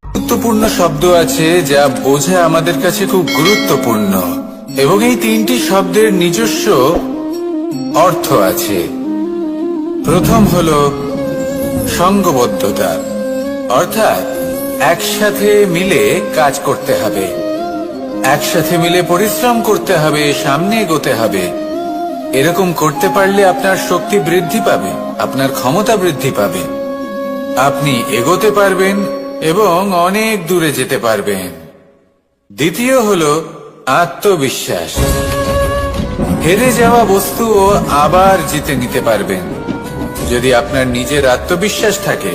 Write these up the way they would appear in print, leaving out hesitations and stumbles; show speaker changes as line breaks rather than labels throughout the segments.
গুরুত্বপূর্ণ শব্দ আছে যা বোঝা আমাদের কাছে খুব গুরুত্বপূর্ণ, এবং এই তিনটি শব্দের নিজস্ব অর্থ আছে। প্রথম হলো সঙ্গবদ্ধতা, অর্থাৎ একসাথে মিলে কাজ করতে হবে, একসাথে মিলে পরিশ্রম করতে হবে, সামনে এগোতে হবে। এরকম করতে পারলে আপনার শক্তি বৃদ্ধি পাবে, আপনার ক্ষমতা বৃদ্ধি পাবে, আপনি এগোতে পারবেন এবং অনেক দূরে যেতে পারবেন। দ্বিতীয় হলো আত্মবিশ্বাস। হেরে যাওয়া বস্তুও আবার জিতে নিতে পারবেন। যদি আপনার নিজের আত্মবিশ্বাস থাকে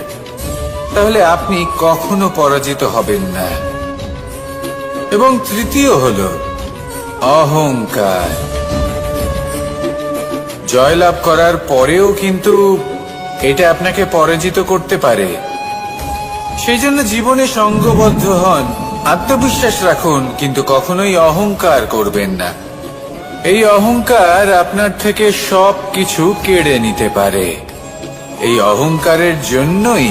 তাহলে আপনি কখনো পরাজিত হবেন না। এবং তৃতীয় হলো অহংকার। জয়লাভ করার পরেও কিন্তু এটা আপনাকে পরাজিত করতে পারে। সেই জন্য জীবনে সঙ্গবদ্ধ হন, আত্মবিশ্বাস রাখুন, কিন্তু কখনোই অহংকার করবেন না। এই অহংকার আপনার থেকে সবকিছু কেড়ে নিতে পারে। এই অহংকারের জন্যই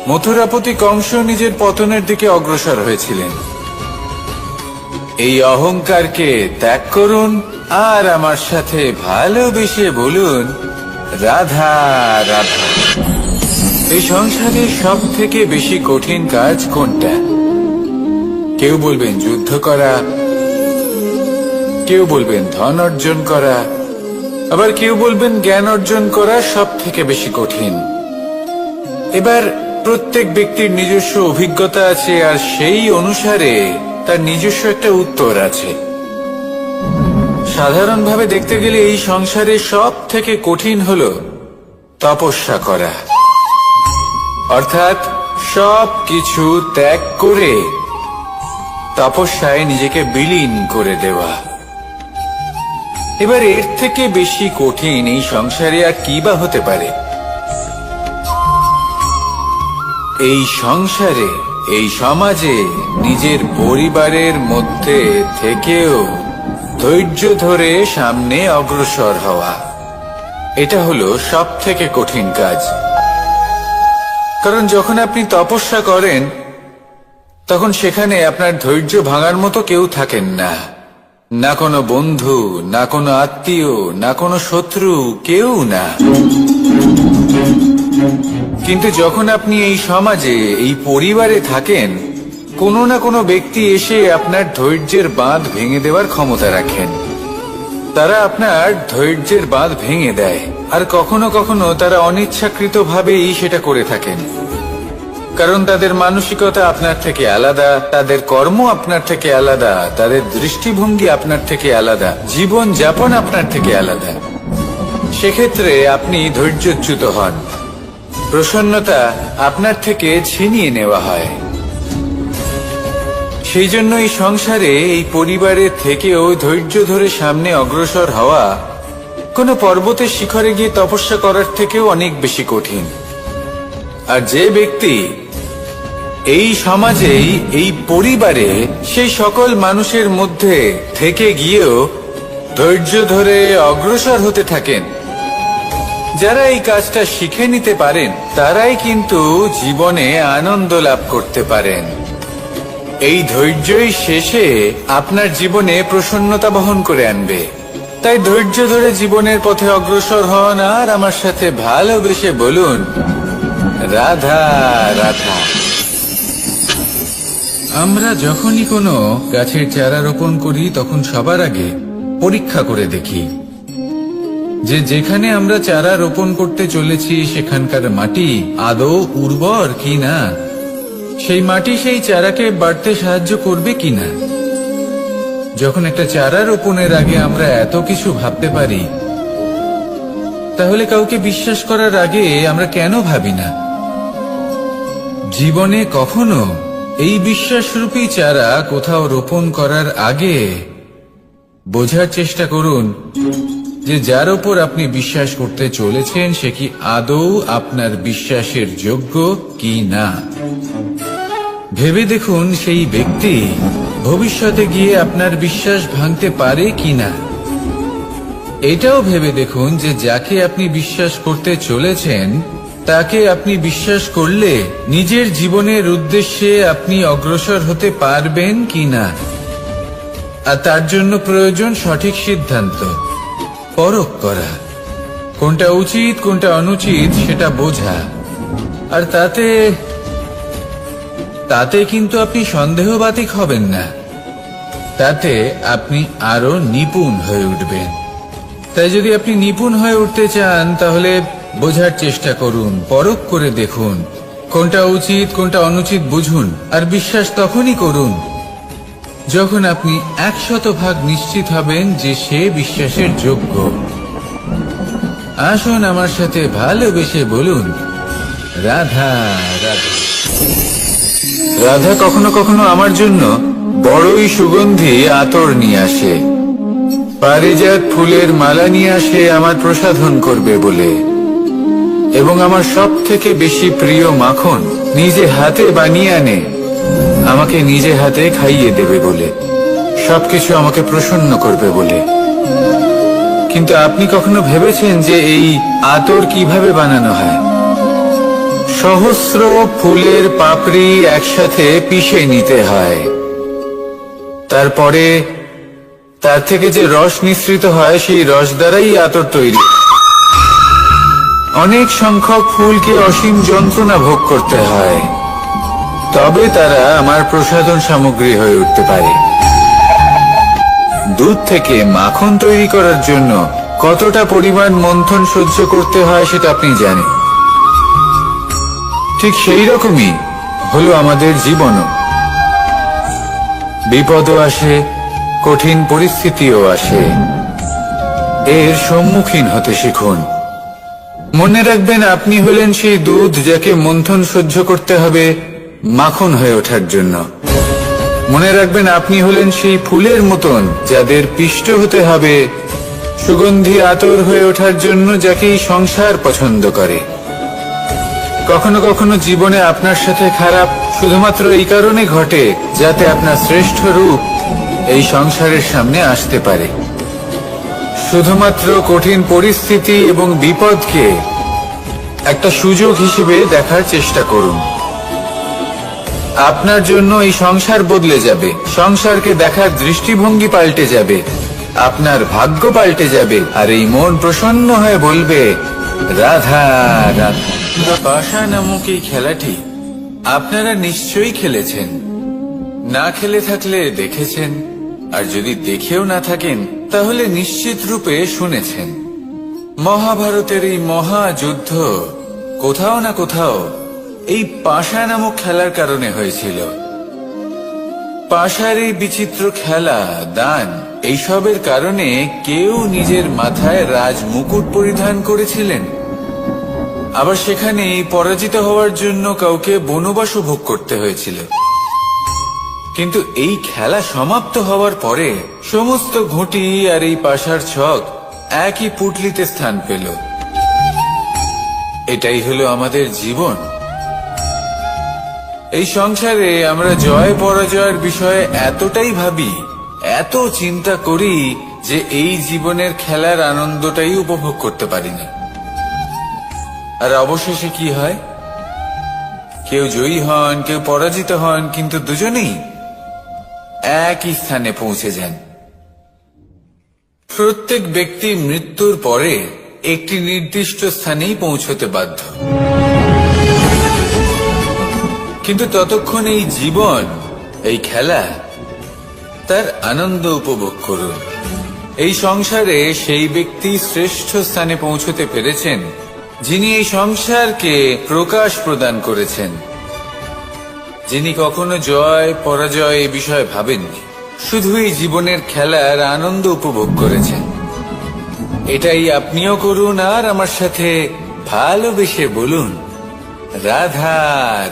মথুরাপতি কংস নিজের পতনের দিকে অগ্রসর হয়েছিলেন। এই অহংকারকে ত্যাগ করুন আর আমার সাথে ভালোবেসে বলুন, রাধা রাধা। এই সংসারের সব থেকে বেশি কঠিন কাজ কোনটা? কেউ বলবেন যুদ্ধ করা, কেউ বলবেন ধন অর্জন করা, আবার কেউ বলবেন জ্ঞান অর্জন করা সব থেকে বেশি কঠিন। এবার প্রত্যেক ব্যক্তির নিজস্ব অভিজ্ঞতা আছে, আর সেই অনুসারে তার নিজস্ব একটা উত্তর আছে। সাধারণভাবে দেখতে গেলে এই সংসারে সব থেকে কঠিন হলো তপস্যা করা, অর্থাৎ সব কিছু ত্যাগ করে তপস্যায় নিজেকে বিলীন করে দেওয়া। এবার এর থেকে বেশি কঠিন এই সংসারে আর কি বা হতে পারে? এই সংসারে, এই সমাজে, নিজের পরিবারের মধ্যে থেকেও ধৈর্য ধরে সামনে অগ্রসর হওয়া, এটা হলো সব থেকে কঠিন কাজ। কারণ যখন আপনি তপস্যা করেন তখন সেখানে আপনার ধৈর্য ভাঙার মতো কেউ থাকেন না, না কোনো বন্ধু, না কোনো আত্মীয়, না কোনো শত্রু, কেউ না। কিন্তু যখন আপনি এই সমাজে, এই পরিবারে থাকেন, কোনো না কোনো ব্যক্তি এসে আপনার ধৈর্যের বাঁধ ভেঙে দেওয়ার ক্ষমতা রাখেন। তারা আপনার ধৈর্যের বাঁধ ভেঙে দেয়, আর কখনো কখনো তারা অনিচ্ছাকৃতভাবেই সেটা করে থাকেন। কারণ তাদের মানসিকতা আপনার থেকে আলাদা, তাদের কর্ম আপনার থেকে আলাদা, তাদের দৃষ্টিভঙ্গি আপনার থেকে আলাদা, জীবন যাপন আপনার থেকে আলাদা। সেক্ষেত্রে আপনি ধৈর্যচ্যুত হন, প্রসন্নতা আপনার থেকে ছিনিয়ে নেওয়া হয়। সেই জন্য এই সংসারে, এই পরিবারে থেকেও ধৈর্য ধরে সামনে অগ্রসর হওয়া কোনো পর্বতের শিখরে গিয়ে তপস্যা করার থেকেও অনেক বেশি কঠিন। আর যে ব্যক্তি এই সমাজেই, এই পরিবারে, সেই সকল মানুষের মধ্যে থেকে গিয়েও ধৈর্য ধরে অগ্রসর হতে থাকেন, যারা এই কাজটা শিখে নিতে পারেন, তারাই কিন্তু জীবনে আনন্দ লাভ করতে পারেন। এই ধৈর্যই শেষে আপনার জীবনে প্রসন্নতা বহন করে আনবে। তাই ধৈর্য ধরে জীবনের পথে অগ্রসর হন আর আমার সাথে ভালোবেসে বলুন, রাধা রাধা। আমরা যখনই কোনো গাছের চারা রোপণ করি তখন সবার আগে পরীক্ষা করে দেখি যে যেখানে আমরা চারা রোপণ করতে চলেছি সেখানকার মাটি আদৌ উর্বর কিনা, সেই মাটি সেই চারাকে বাড়তে সাহায্য করবে কিনা। যখন একটা চারা রোপণের আগে আমরা এত কিছু ভাবতে পারি, তাহলে কাউকে বিশ্বাস করার আগে আমরা কেন ভাবি না? জীবনে কখনো এই বিশ্বাসরূপী চারা কোথাও রোপণ করার আগে বোঝার চেষ্টা করুন যে যার ওপর আপনি বিশ্বাস করতে চলেছেন সে কি আদৌ আপনার বিশ্বাসের যোগ্য কি না। ভেবে দেখুন সেই ব্যক্তি ভবিষ্যতে গিয়ে আপনার বিশ্বাস ভাঙতে পারে কিনা। এটাও ভেবে দেখুন যে যাকে আপনি বিশ্বাস করতে চলেছেন তাকে আপনি বিশ্বাস করলে নিজের জীবনের উদ্দেশ্যে আপনি অগ্রসর হতে পারবেন কিনা। আর তার জন্য প্রয়োজন সঠিক সিদ্ধান্ত, পরখ করা, কোনটা উচিত কোনটা অনুচিত সেটা বোঝা। আর তাতে কিন্তু আপনি সন্দেহবাতিক হবেন না, তাতে আপনি আরো নিপুণ হয়ে উঠবেন। তাই যদি আপনি নিপুণ হয়ে উঠতে চান তাহলে বোঝার চেষ্টা করুন, পরখ করে দেখুন, কোনটা উচিত কোনটা অনুচিত বুঝুন। আর বিশ্বাস তখনই করুন যখন আপনি 100% নিশ্চিত হবেন যে সে বিশ্বাসের যোগ্য। আসুন আমার সাথে ভালোবেসে বলুন, রাধা রাধা। রাধা কখনো কখনো আমার জন্য বড়ই সুগন্ধি আতর নিয়ে আসে, পারিজাত ফুলের মালা নিয়ে আসে আমার প্রসাধন করবে বলে, এবং আমার সব থেকে বেশি প্রিয় মাখন নিজে হাতে বানিয়ে আনে আমাকে নিজে হাতে খাইয়ে দেবে বলে, সবকিছু আমাকে প্রসন্ন করবে বলে। কিন্তু আপনি কখনো ভেবেছেন যে এই আতর কিভাবে বানানো হয়? সহস্র ফুলের পাপড়ি একসাথে পিষে নিতে হয়, তারপরে তার থেকে যে রস নিঃসৃত হয় সেই রস দ্বারাই আতর তৈরি। অনেক সংখ্যক ফুলকে অসীম যন্ত্রণা ভোগ করতে হয়, তবে তারা আমার প্রসাধন সামগ্রী হয়ে উঠতে পারে। দুধ থেকে মাখন তৈরি করার জন্য কতটা পরিমাণ মন্থন সহ্য করতে হয় সেটা আপনি জানেন। ঠিক সেই রকমই হলো আমাদের জীবনও। বিপদও আসে, কঠিন পরিস্থিতিও আসে, এর সম্মুখীন হতে শিখুন। মনে রাখবেন আপনি হলেন সেই দুধ যাকে মন্থন সহ্য করতে হবে মাখন হয়ে ওঠার জন্য। মনে রাখবেন আপনি হলেন সেই ফুলের মতন যাদের পিষ্ট হতে হবে সুগন্ধি আতর হয়ে ওঠার জন্য, যাকে এই সংসার পছন্দ করে। কখনো কখনো জীবনে আপনার সাথে খারাপ শুধুমাত্র এই কারণে ঘটে যাতে আপনার শ্রেষ্ঠ রূপ এই সংসারের সামনে আসতে পারে। শুধুমাত্র কঠিন পরিস্থিতি এবং বিপদকে একটা সুযোগ হিসেবে দেখার চেষ্টা করুন। আপনার জন্য এই সংসার বদলে যাবে, সংসারকে দেখার দৃষ্টিভঙ্গি পাল্টে যাবে, আপনার ভাগ্য পাল্টে যাবে, আর এই মন প্রসন্ন হয়ে বলবে, রাধা রাধা। পাশা নামক এই খেলাটি আপনারা নিশ্চয়ই খেলেছেন, না খেলে থাকলে দেখেছেন, আর যদি দেখেও না থাকেন তাহলে নিশ্চিত রূপে শুনেছেন। মহাভারতের এই মহাযুদ্ধ কোথাও না কোথাও এই পাশা নামক খেলার কারণে হয়েছিল। পাশার এই বিচিত্র খেলা, দান, এইসবের কারণে কেউ নিজের মাথায় রাজ মুকুট পরিধান করেছিলেন, আবার সেখানে পরাজিত হওয়ার জন্য কাউকে বনবাসও ভোগ করতে হয়েছিল। কিন্তু এই খেলা সমাপ্ত হওয়ার পরে সমস্ত ঘুঁটি আর এই পাশার ছক একই পুটলিতে স্থান পেল। এটাই হলো আমাদের জীবন। এই সংসারে আমরা জয় পরাজয়ের বিষয়ে এতটাই ভাবি, এত চিন্তা করি যে এই জীবনের খেলার আনন্দটাই উপভোগ করতে পারি না। আর অবশেষে কি হয়? কেউ জয়ী হন, কেউ পরাজিত হন, কিন্তু দুজনেই একই স্থানে পৌঁছে যান। প্রত্যেক ব্যক্তি মৃত্যুর পরে একটি নির্দিষ্ট স্থানেই পৌঁছতে বাধ্য, কিন্তু ততক্ষণ এই জীবন, এই খেলা, তার আনন্দ উপভোগ করুন। এই সংসারে সেই ব্যক্তি শ্রেষ্ঠ স্থানে পৌঁছতে পেরেছেন যিনি এই সংসারকে প্রকাশ প্রদান করেছেন, যিনি কখনো জয় পরাজয় এ বিষয়ে ভাবেননি, শুধু এই জীবনের খেলার আনন্দ উপভোগ করেছেন। এটাই আপনিও করুন, আর আমার সাথে ভালোবেসে বলুন, রাধা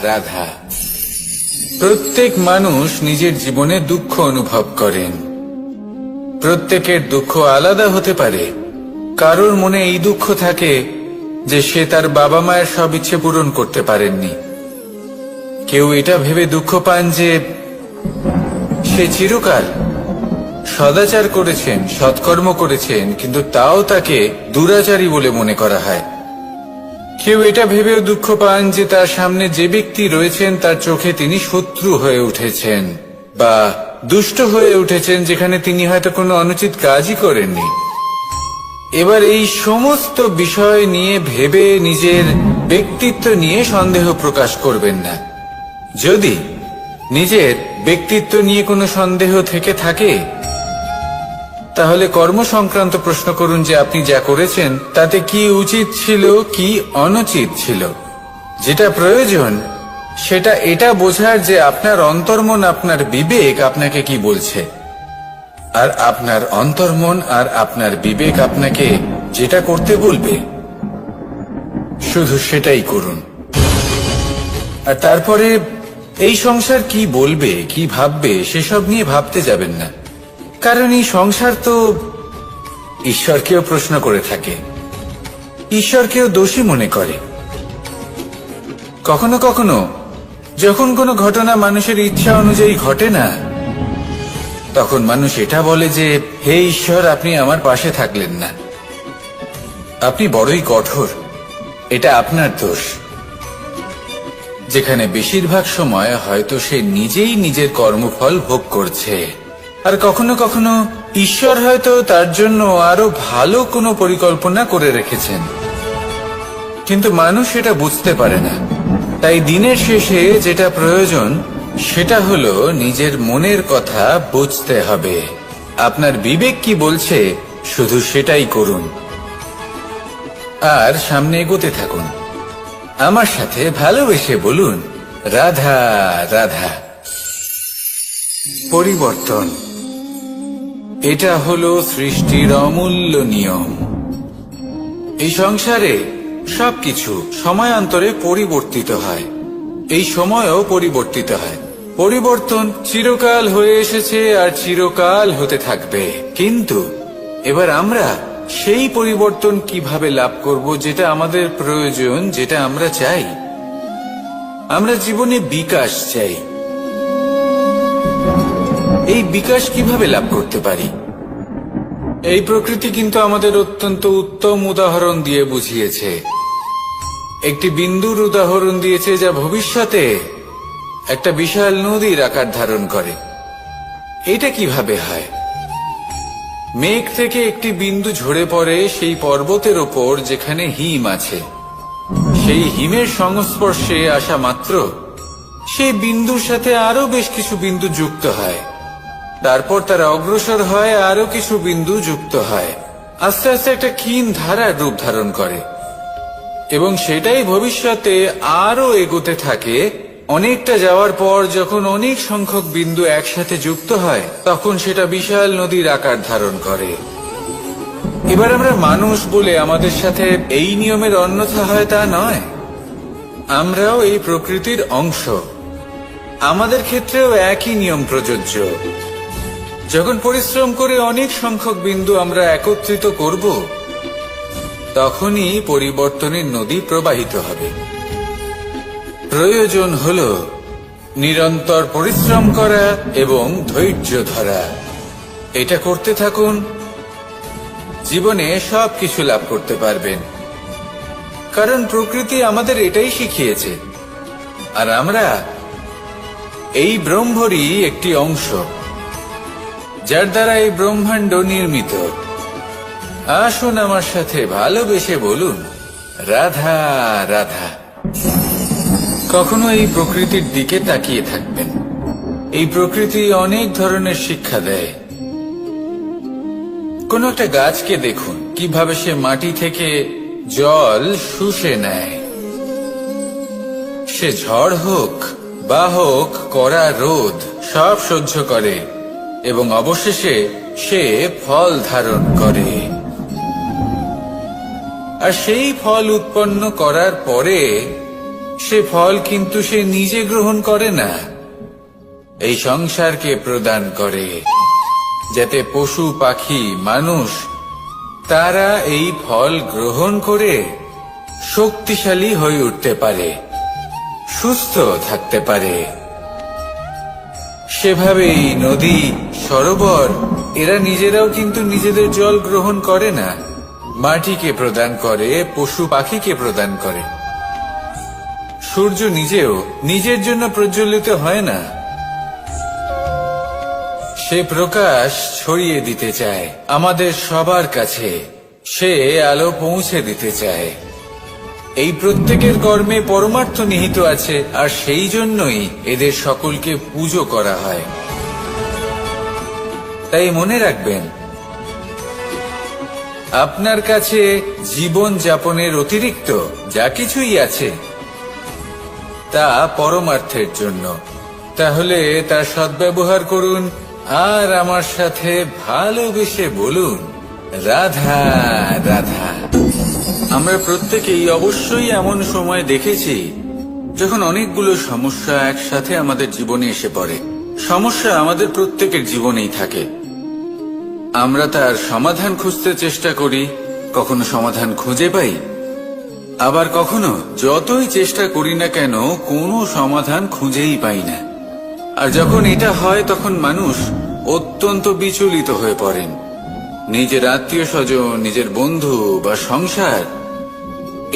রাধা। প্রত্যেক মানুষ নিজের জীবনে দুঃখ অনুভব করেন। প্রত্যেকের দুঃখ আলাদা হতে পারে। কারোর মনে এই দুঃখ থাকে যে সে তার বাবা মায়ের সব ইচ্ছে পূরণ করতে পারেননি। কেউ এটা ভেবে দুঃখ পান যে সে চিরকাল সদাচার করেছেন, সৎকর্ম করেছেন, কিন্তু তাও তাকে দুরাচারী বলে মনে করা হয়। কেউ এটা ভেবেও দুঃখ পান যে তার সামনে যে ব্যক্তি রয়েছেন তার চোখে তিনি শত্রু হয়ে উঠেছেন বা দুষ্ট হয়ে উঠেছেন, যেখানে তিনি হয়তো কোনো অনুচিত কাজই করেননি। এবার এই সমস্ত বিষয় নিয়ে ভেবে নিজের ব্যক্তিত্ব নিয়ে সন্দেহ প্রকাশ করবেন না। যদি নিজের ব্যক্তিত্ব নিয়ে কোনো সন্দেহ থেকে থাকে, তাহলে কর্ম সংক্রান্ত প্রশ্ন করুন যে আপনি যা করেছেন তাতে কি উচিত ছিল, কি অনুচিত ছিল। যেটা প্রয়োজন সেটা এটা বোঝার যে আপনার অন্তর্মন, আপনার বিবেক আপনাকে কি বলছে, আর আপনার অন্তর্মন আর আপনার বিবেক আপনাকে যেটা করতে বলবে শুধু সেটাই করুন। আর তারপরে এই সংসার কি বলবে, কি ভাববে সেসব নিয়ে ভাবতে যাবেন না, কারণ এই সংসার তো ঈশ্বরকেও প্রশ্ন করে থাকে, ঈশ্বরকেও দোষী মনে করে। কখনো কখনো যখন কোনো ঘটনা মানুষের ইচ্ছা অনুযায়ী ঘটে না, তখন মানুষ এটা বলে যে হে ঈশ্বর, আপনি আমার পাশে থাকলেন না, আপনি বড়ই কঠোর, এটা আপনার দোষ। যেখানে বেশিরভাগ সময় হয়তো সে নিজেই নিজের কর্মফল ভোগ করছে। আর কখনো কখনো ঈশ্বর হয়তো তার জন্য আরো ভালো কোনো পরিকল্পনা করে রেখেছেন, কিন্তু মানুষ এটা বুঝতে পারে না। তাই দিনের শেষে যেটা প্রয়োজন সেটা হলো নিজের মনের কথা বুঝতে হবে। আপনার বিবেক কি বলছে শুধু সেটাই করুন, আর সামনে এগোতে থাকুন। আমার সাথে ভালোবেসে বলুন, রাধা রাধা। পরিবর্তন, এটা হলো সৃষ্টির অমূল্য নিয়ম। এই সংসারে সবকিছু সময়ান্তরে পরিবর্তিত হয়, এই সময়ও পরিবর্তিত হয়। পরিবর্তন চিরকাল হয়ে এসেছে আর চিরকাল হতে থাকবে। কিন্তু এবার আমরা সেই পরিবর্তন কিভাবে লাভ করব, যেটা আমাদের প্রয়োজন, যেটা আমরা চাই। আমরা জীবনে বিকাশ চাই। এই বিকাশ কিভাবে লাভ করতে পারি? এই প্রকৃতি কিন্তু আমাদের অত্যন্ত উত্তম উদাহরণ দিয়ে বুঝিয়েছে। একটি বিন্দুর উদাহরণ দিয়েছে যা ভবিষ্যতে একটা বিশাল নদীর আকার ধারণ করে। এটা কিভাবে হয়? মেঘ থেকে একটি বিন্দু ঝরে পড়ে সেই পর্বতের ওপর যেখানে হিম আছে। সেই হিমের সংস্পর্শে আসা মাত্র সেই বিন্দুর সাথে আরো বেশ কিছু বিন্দু যুক্ত হয়। তারপর তারা অগ্রসর হয়, আরো কিছু বিন্দু যুক্ত হয়, আস্তে আস্তে একটা ক্ষীণ ধারার রূপ ধারণ করে, এবং সেটাই ভবিষ্যতে আরো এগোতে থাকে। অনেকটা যাওয়ার পর যখন অনেক সংখ্যক বিন্দু একসাথে যুক্ত হয়, তখন সেটা বিশাল নদীর আকার ধারণ করে। এবার আমরা মানুষ বলে আমাদের সাথে এই নিয়মের অন্যথা হয় তা নয়। আমরাও এই প্রকৃতির অংশ, আমাদের ক্ষেত্রেও একই নিয়ম প্রযোজ্য। যখন পরিশ্রম করে অনেক সংখ্যক বিন্দু আমরা একত্রিত করব, তখনই পরিবর্তনের নদী প্রবাহিত হবে। প্রয়োজন হল নিরন্তর পরিশ্রম করা এবং ধৈর্য ধরা। এটা করতে থাকুন, জীবনে সবকিছু লাভ করতে পারবেন। কারণ প্রকৃতি আমাদের এটাই শিখিয়েছে, আর আমরা এই ব্রহ্মরই একটি অংশ, যার দ্বারা এই ব্রহ্মাণ্ড নির্মিত। আসুন আমার সাথে ভালোবেসে বলুন, রাধা রাধা। কখনো এই প্রকৃতির দিকে তাকিয়ে থাকবেন। এই প্রকৃতি অনেক ধরনের শিক্ষা দেয়। কোন একটা গাছকে দেখুন কিভাবে সে মাটি থেকে জল শুষে নেয়। সে ঝড় হোক বা হোক কড়া রোদ, সব সহ্য করে এবং অবশেষে সে ফল ধারণ করে। আর সেই ফল উৎপন্ন করার পরে সে ফল কিন্তু সে নিজে গ্রহণ করে না, এই সংসারকে প্রদান করে, যাতে পশু পাখি মানুষ তারা এই ফল গ্রহণ করে শক্তিশালী হয়ে উঠতে পারে, সুস্থ থাকতে পারে। সেভাবেই নদী, সরোবর এরা নিজেরাও কিন্তু নিজেদের জল গ্রহণ করে না, মাটিকে প্রদান করে, পশু পাখিকে প্রদান করে। সূর্য নিজেও নিজের জন্য প্রজ্বলিত হয় না, সে প্রকাশ ছড়িয়ে দিতে চায় আমাদের সবার কাছে, সে আলো পৌঁছে দিতে চায়। এই প্রত্যেকের কর্মে পরমার্থ নিহিত আছে, আর সেই জন্যই এদের সকলকে পুজো করা হয়। তাই মনে রাখবেন, আপনার কাছে জীবন যাপনের অতিরিক্ত যা কিছুই আছে তা পরমার্থের জন্য। তাহলে তার সদ্ব্যবহার করুন, আর আমার সাথে ভালোবেসে বলুন, রাধা রাধা। আমরা প্রত্যেকেই অবশ্যই এমন সময় দেখেছি যখন অনেকগুলো সমস্যা একসাথে আমাদের জীবনে এসে পড়ে। সমস্যা আমাদের প্রত্যেকের জীবনেই থাকে, আমরা তার সমাধান খুঁজতে চেষ্টা করি, কখনো সমাধান খুঁজে পাই, আবার কখনো যতই চেষ্টা করি না কেন কোনো সমাধান খুঁজেই পাই না। আর যখন এটা হয় তখন মানুষ অত্যন্ত বিচলিত হয়ে পড়েন। নিজের আত্মীয় স্বজন, নিজের বন্ধু বা সংসার,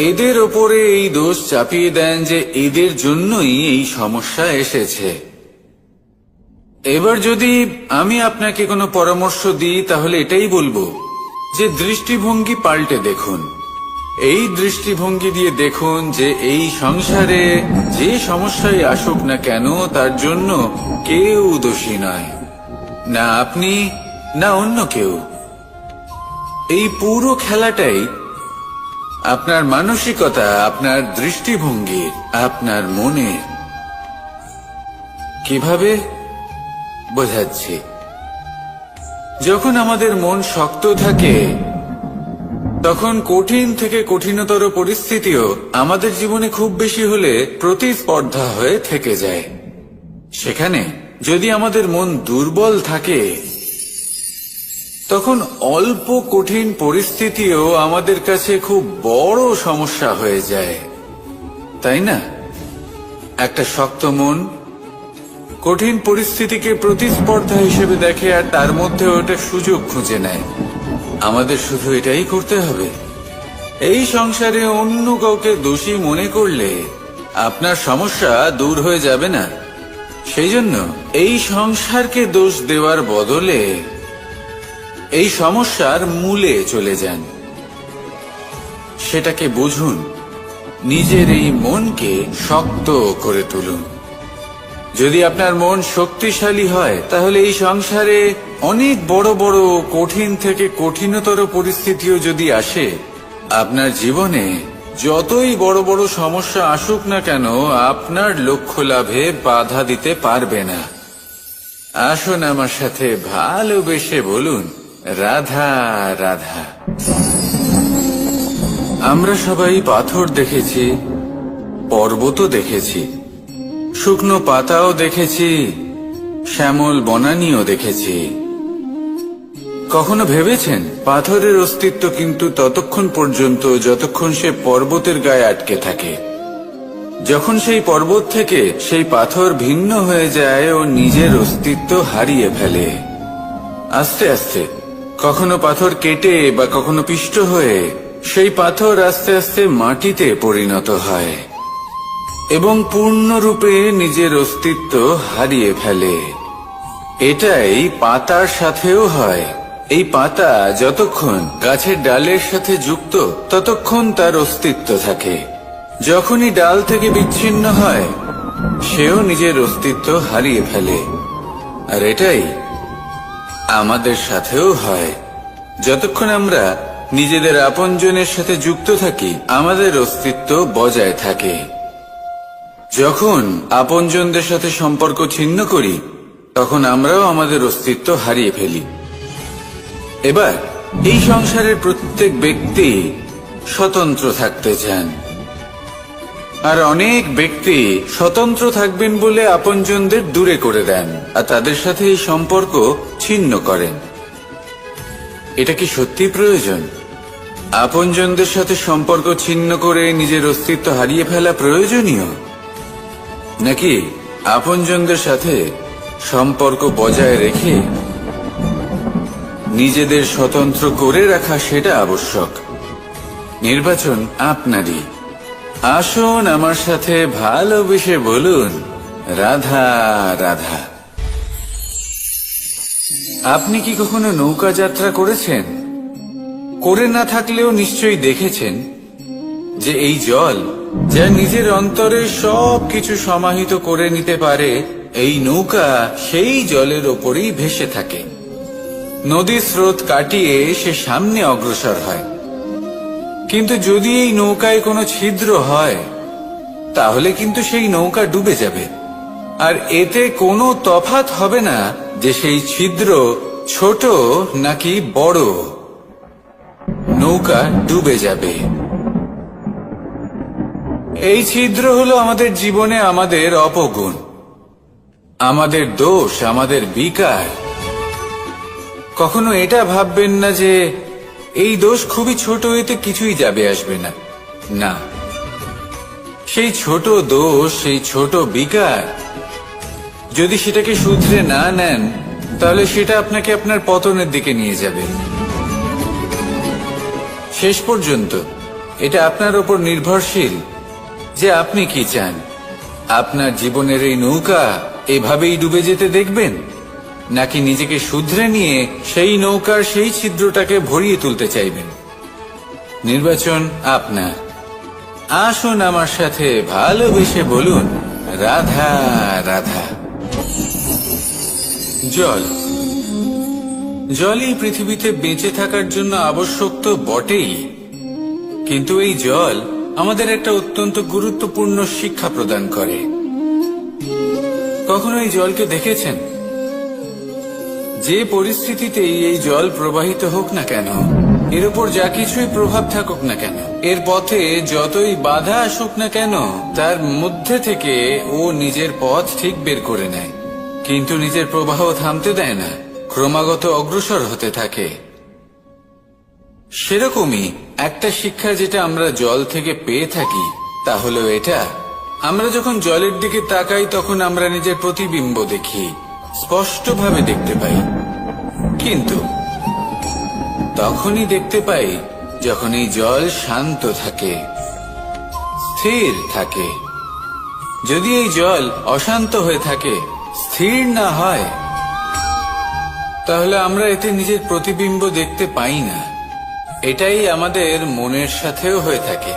এদের ওপরে এই দোষ চাপিয়ে দেন যে এদের জন্যই এই সমস্যা এসেছে। এবার যদি আমি আপনাকে কোনো পরামর্শ দিই তাহলে এটাই বলবো যে দৃষ্টিভঙ্গি পাল্টে দেখুন। এই দৃষ্টিভঙ্গি দিয়ে দেখুন যে এই সংসারে যে সমস্যায় আসুক না কেন তার জন্য কেউ দোষী নয়, না আপনি না অন্য কেউ। এই পুরো খেলাটাই আপনার মানসিকতা, আপনার দৃষ্টিভঙ্গি, আপনার মনে। কিভাবে বোঝাচ্ছি, যখন আমাদের মন শক্ত থাকে তখন কঠিন থেকে কঠিনতর পরিস্থিতিও আমাদের জীবনে খুব বেশি হলে প্রতিস্পর্ধা হয়ে থেকে যায়। সেখানে যদি আমাদের মন দুর্বল থাকে তখন অল্প কঠিন পরিস্থিতিও আমাদের কাছে খুব বড় সমস্যা হয়ে যায়, তাই না? একটা শক্ত মন কঠিন পরিস্থিতিকে প্রতিস্পর্ধা হিসেবে দেখে আর তার মধ্যে ওটা সুযোগ খুঁজে নেয়। আমাদের শুধু এটাই করতে হবে। এই সংসারে অন্য কাউকে দোষী মনে করলে আপনার সমস্যা দূর হয়ে যাবে না। সেই জন্য এই সংসারকে দোষ দেওয়ার বদলে এই সমস্যার মূলে চলে যান, সেটাকে বুঝুন, নিজের এই মনকে শক্ত করে তুলুন। যদি আপনার মন শক্তিশালী হয় তাহলে এই সংসারে অনেক বড় বড় কঠিন থেকে কঠিনতর পরিস্থিতিও যদি আসে, আপনার জীবনে যতই বড় বড় সমস্যা আসুক না কেন আপনার লক্ষ্য লাভে বাধা দিতে পারবে না। আসুন আমার সাথে ভালোবেসে বলুন, রাধা রাধা। আমরা সবাই পাথর দেখেছি, পর্বতও দেখেছি, শুকনো পাতাও দেখেছি, শ্যামল বনানীও দেখেছি। কখনো ভেবেছেন পাথরের অস্তিত্ব কিন্তু ততক্ষণ পর্যন্ত যতক্ষণ সে পর্বতের গায়ে আটকে থাকে। যখন সেই পর্বত থেকে সেই পাথর ভিন্ন হয়ে যায় ও নিজের অস্তিত্ব হারিয়ে ফেলে। আস্তে আস্তে কখনো পাথর কেটে বা কখনো পিষ্ট হয়ে সেই পাথর আস্তে আস্তে মাটিতে পরিণত হয় এবং পূর্ণরূপে নিজের অস্তিত্ব হারিয়ে ফেলে। এটাই পাতার সাথেও হয়। এই পাতা যতক্ষণ গাছের ডালের সাথে যুক্ত ততক্ষণ তার অস্তিত্ব থাকে। যখনই ডাল থেকে বিচ্ছিন্ন হয় সেও নিজের অস্তিত্ব হারিয়ে ফেলে। আর এটাই আমাদের সাথেও হয়। যতক্ষণ আমরা নিজেদের আপনজনের সাথে যুক্ত থাকি আমাদের অস্তিত্ব বজায় থাকে। যখন আপনজনদের সাথে সম্পর্ক ছিন্ন করি তখন আমরাও আমাদের অস্তিত্ব হারিয়ে ফেলি। এবার এই সংসারের প্রত্যেক ব্যক্তি স্বতন্ত্র থাকতে চান, আর অনেক ব্যক্তি স্বতন্ত্র থাকবেন বলে আপনজনদের দূরে করে দেন আর তাদের সাথে এই সম্পর্ক ছিন্ন করেন। এটা কি সত্যি প্রয়োজন? আপনজনদের সাথে সম্পর্ক ছিন্ন করে নিজের অস্তিত্ব হারিয়ে ফেলা প্রয়োজনীয়, নাকি আপনজনদের সাথে সম্পর্ক বজায় রেখে নিজেদের স্বতন্ত্র করে রাখা সেটা আবশ্যক। নির্বাচন আপনারই। আসুন আমার সাথে ভালোবেসে বলুন, রাধা রাধা। আপনি কি কখনো নৌকা যাত্রা করেছেন? করে না থাকলেও নিশ্চয়ই দেখেছেন যে এই জল, যা নিজের অন্তরে সব কিছু সমাহিত করে নিতে পারে, এই নৌকা সেই জলের ওপরেই ভেসে থাকে। নদীর স্রোত কাটিয়ে সে সামনে অগ্রসর হয়। কিন্তু যদি এই নৌকায় কোনো ছিদ্র হয়, তাহলে কিন্তু সেই নৌকা ডুবে যাবে। আর এতে কোনো তফাৎ হবে না যে সেই ছিদ্র ছোট নাকি বড়, নৌকা ডুবে যাবে। এই ছিদ্র হলো আমাদের জীবনে আমাদের অপগুণ, আমাদের দোষ, আমাদের বিকার। কখনো এটা ভাববেন না যে এই দোষ খুবই ছোট, এতে কিছুই যাবে আসবে না। না, সেই ছোট দোষ, সেই ছোট বিকার, যদি সেটাকে শুধরে না নেন, তাহলে সেটা আপনাকে আপনার পতনের দিকে নিয়ে যাবে। শেষ পর্যন্ত এটা আপনার উপর নির্ভরশীল যে আপনি কি চান। আপনার জীবনের এই নৌকা এভাবেই ডুবে যেতে দেখবেন, নাকি নিজেকে শুধরে নিয়ে সেই নৌকার সেই ছিদ্রটাকে ভরিয়ে তুলতে চাইবেন? নির্বাচন আপনার। আসুন আমার সাথে ভালোবেসে বলুন, রাধা রাধা। জল, জলই পৃথিবীতে বেঁচে থাকার জন্য আবশ্যক তো বটেই, কিন্তু এই জল আমাদের একটা অত্যন্ত গুরুত্বপূর্ণ শিক্ষা প্রদান করে। কখনো এই জলকে দেখেছেন? যে পরিস্থিতিতেই এই জল প্রবাহিত হোক না কেন, এর উপর যা কিছুই প্রভাব থাকুক না কেন, এর পথে যতই বাধা আসুক না কেন, তার মধ্যে থেকে ও নিজের পথ ঠিক বের করে নেয়। কিন্তু নিজের প্রবাহ থামতে দেয় না, ক্রমাগত অগ্রসর হতে থাকে। সেরকমই একটা শিক্ষা যেটা আমরা জল থেকে পেয়ে থাকি, তা হলো এটা: আমরা যখন জলের দিকে তাকাই, তখন আমরা নিজের প্রতিবিম্ব দেখি, স্পষ্টভাবে দেখতে পাই। কিন্তু তখনই দেখতে পাই যখন এই জল শান্ত থাকে, স্থির থাকে। যদি এই জল অশান্ত হয়ে থাকে, স্থির না হয়, তাহলে আমরা এতে নিজের প্রতিবিম্ব দেখতে পাই না। এটাই আমাদের মনের সাথেও হয়ে থাকে।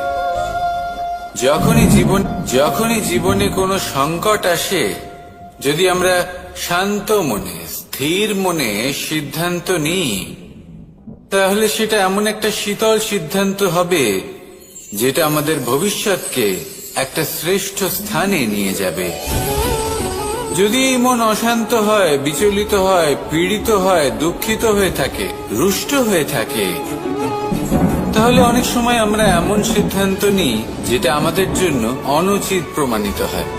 যখনই জীবনে কোনো সংকট আসে, যদি আমরা শান্ত মনে, স্থির মনে সিদ্ধান্ত নিই, তাহলে সেটা এমন একটা শীতল সিদ্ধান্ত হবে যেটা আমাদের ভবিষ্যৎকে একটা শ্রেষ্ঠ স্থানে নিয়ে যাবে। যদি এই মন অশান্ত হয়, বিচলিত হয়, পীড়িত হয়, দুঃখিত হয়ে থাকে, রুষ্ট হয়ে থাকে, তাহলে অনেক সময় আমরা এমন সিদ্ধান্ত নিই যেটা আমাদের জন্য অনুচিত প্রমাণিত হয়।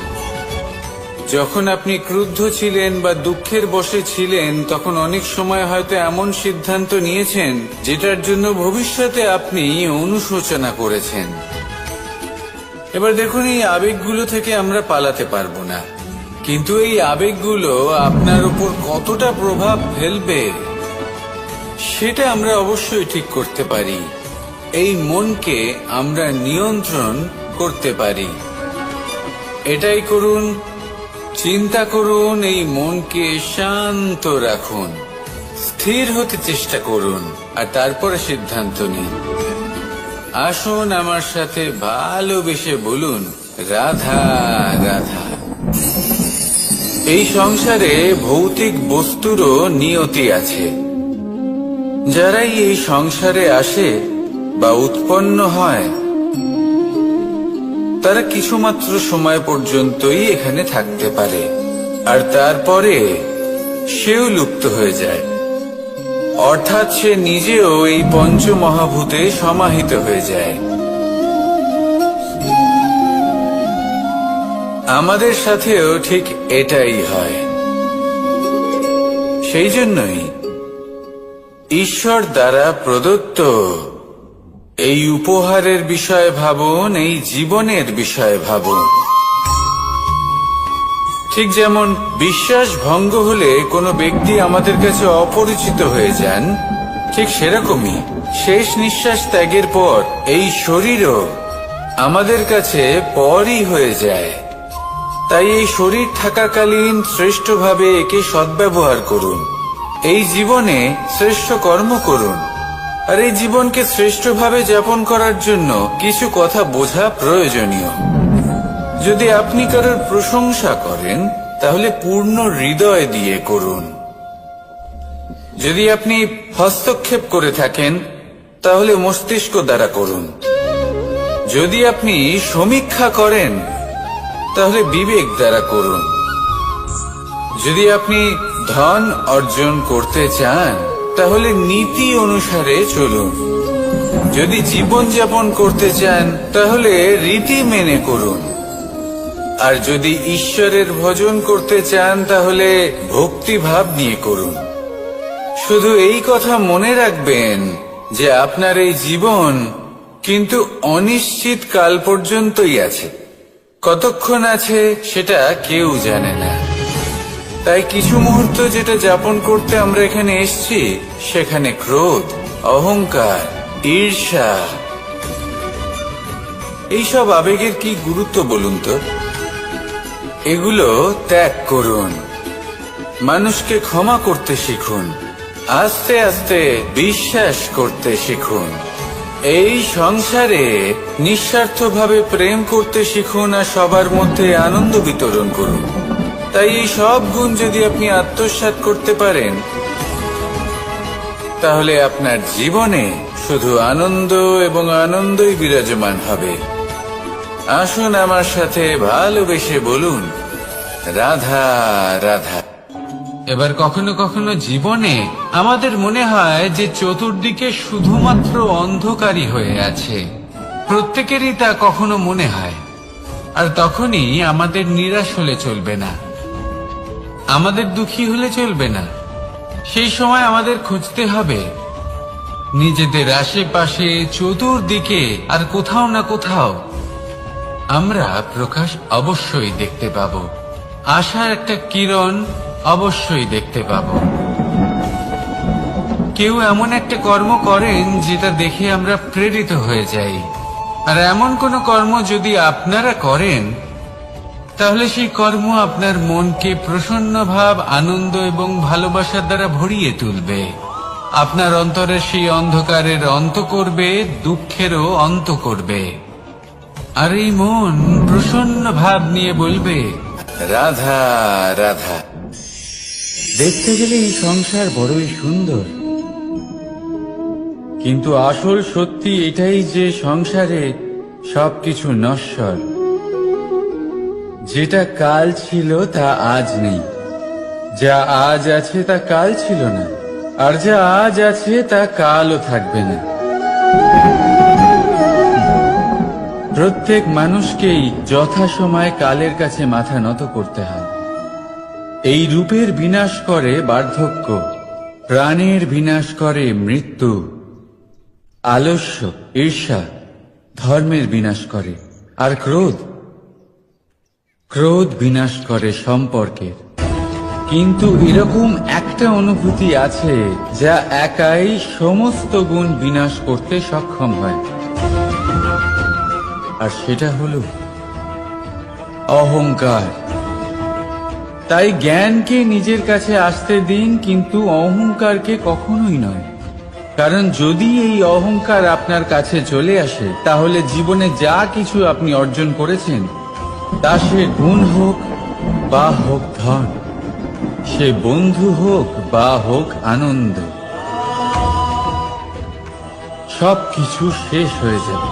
যখন আপনি ক্রুদ্ধ ছিলেন বা দুঃখের বশে ছিলেন, তখন অনেক সময় হয়তো এমন সিদ্ধান্ত নিয়েছেন যেটার জন্য ভবিষ্যতে আপনি অনুশোচনা করেছেন। এবার দেখুন, এই আবেগগুলো থেকে আমরা পালাতে পারবো না, কিন্তু এই আবেগগুলো আপনার উপর কতটা প্রভাব ফেলবে সেটা আমরা অবশ্যই ঠিক করতে পারি। এই মনকে আমরা নিয়ন্ত্রণ করতে পারি। এটাই করুন, চিন্তা করুন, এই মনকে শান্ত রাখুন, স্থির হতে চেষ্টা করুন, আর তারপরে সিদ্ধান্ত নিন। আসুন আমার সাথে ভালোবেসে বলুন, রাধা রাধা। এই সংসারে ভৌতিক বস্তুরও নিয়তি আছে। যারাই এই সংসারে আসে বা উৎপন্ন হয়, তারা কিছুমাত্র সময় পর্যন্তই এখানে থাকতে পারে, আর তারপরে সেও লুপ্ত হয়ে যায়। অর্থাৎ সে নিজেও এই পঞ্চমহাভূতে সমাহিত হয়ে যায়। আমাদের সাথেও ঠিক এটাই হয়। সেই জন্যই ঈশ্বর দ্বারা প্রদত্ত এই উপহারের বিষয়ে ভাবুন, এই জীবনের বিষয়ে ভাবুন। ঠিক যেমন বিশ্বাস ভঙ্গ হলে কোনো ব্যক্তি আমাদের কাছে অপরিচিত হয়ে যান, ঠিক সেরকমই শেষ নিঃশ্বাস ত্যাগের পর এই শরীরও আমাদের কাছে পরই হয়ে যায়। তাই এই শরীর থাকাকালীন শ্রেষ্ঠভাবে একে সদ্ব্যবহার করুন, এই জীবনে শ্রেষ্ঠ কর্ম করুন। আর এই জীবনকে শ্রেষ্ঠভাবে যাপন করার জন্য কিছু কথা বোঝা প্রয়োজনীয়। যদি আপনি কারোর প্রশংসা করেন তাহলে পূর্ণ হৃদয় দিয়ে করুন। যদি আপনি হস্তক্ষেপ করে থাকেন তাহলে মস্তিষ্ক দ্বারা করুন। যদি আপনি সমীক্ষা করেন তাহলে বিবেক দ্বারা করুন। যদি আপনি ধন অর্জন করতে চান তাহলে নীতি অনুসারে চলুন। যদি জীবন যাপন করতে চান তাহলে রীতি মেনে করুন। আর যদি ঈশ্বরের ভজন করতে চান তাহলে ভক্তিভাব নিয়ে করুন। শুধু এই কথা মনে রাখবেন যে আপনার এই জীবন কিন্তু অনিশ্চিত কাল পর্যন্তই আছে। কতক্ষণ আছে সেটা কেউ জানে না। তাই কিছু মুহূর্ত যেটা যাপন করতে আমরা এখানে এসেছি, সেখানে ক্রোধ, অহংকার, ঈর্ষা, এইসব আবেগের কি গুরুত্ব বলুন তো? এগুলো ত্যাগ করুন। মানুষকে ক্ষমা করতে শিখুন। আস্তে আস্তে বিশ্বাস করতে শিখুন। এই সংসারে নিঃস্বার্থভাবে প্রেম করতে শিখুন আর সবার মধ্যে আনন্দ বিতরণ করুন। তাই এই সব গুণ যদি আপনি আত্মসাৎ করতে পারেন তাহলে আপনার জীবনে শুধু আনন্দ এবং আনন্দই বিরাজমান হবে। আসুন আমার সাথে ভালোবেসে বলুন, রাধা রাধা। এবার কখনো কখনো জীবনে আমাদের মনে হয় যে চতুর্দিকে শুধুমাত্র অন্ধকারই হয়ে আছে। প্রত্যেকেরই তা কখনো মনে হয়। আর তখনই আমাদের নিরাশ হলে চলবে না, আমাদের দুঃখী হলে চলবে না। সেই সময় আমাদের খুঁজতে হবে নিজেদের আশেপাশে, চতুর্দিকে আর কোথাও না কোথাও আমরা প্রকাশ অবশ্যই দেখতে পাব। আশার একটা কিরণ অবশ্যই দেখতে পাব। কেউ এমন একটা কর্ম করেন যেটা দেখে আমরা প্রেরিত হয়ে যাই। আর এমন কোনো কর্ম যদি আপনারা করেন তাহলে সেই কর্ম আপনার মনকে প্রসন্ন ভাব, আনন্দ এবং ভালোবাসার দ্বারা ভরিয়ে তুলবে। আপনার অন্তরের সেই অন্ধকারের অন্ত করবে, দুঃখেরও অন্ত করবে। আর এই মন প্রসন্ন ভাব নিয়ে বলবে, রাধা রাধা। দেখতে গেলে এই সংসার বড়ই সুন্দর, কিন্তু আসল সত্যি এটাই যে সংসারে সবকিছু নশ্বর। যেটা কাল ছিল তা আজ নেই, যা আজ আছে তা কাল ছিল না, আর যা আজ আছে তা কালও থাকবে না। প্রত্যেক মানুষকেই যথাসময়ে কালের কাছে মাথা নত করতে হয়। এই রূপের বিনাশ করে বার্ধক্য, প্রাণের বিনাশ করে মৃত্যু। আলস্য, ঈর্ষা ধর্মের বিনাশ করে, আর ক্রোধ বিনাশ করে সম্পর্কের। কিন্তু এরকম একটা অনুভূতি আছে যা একাই সমস্ত গুণ বিনাশ করতে সক্ষম হয়, আর সেটা হলো অহংকার। তাই জ্ঞানকে নিজের কাছে আসতে দিন, কিন্তু অহংকারকে কখনোই নয়। কারণ যদি এই অহংকার আপনার কাছে চলে আসে তাহলে জীবনে যা কিছু আপনি অর্জন করেছেন, তা সে গুণ হোক বা হোক ধন, সে বন্ধু হোক বা হোক আনন্দ, সবকিছু শেষ হয়ে যাবে।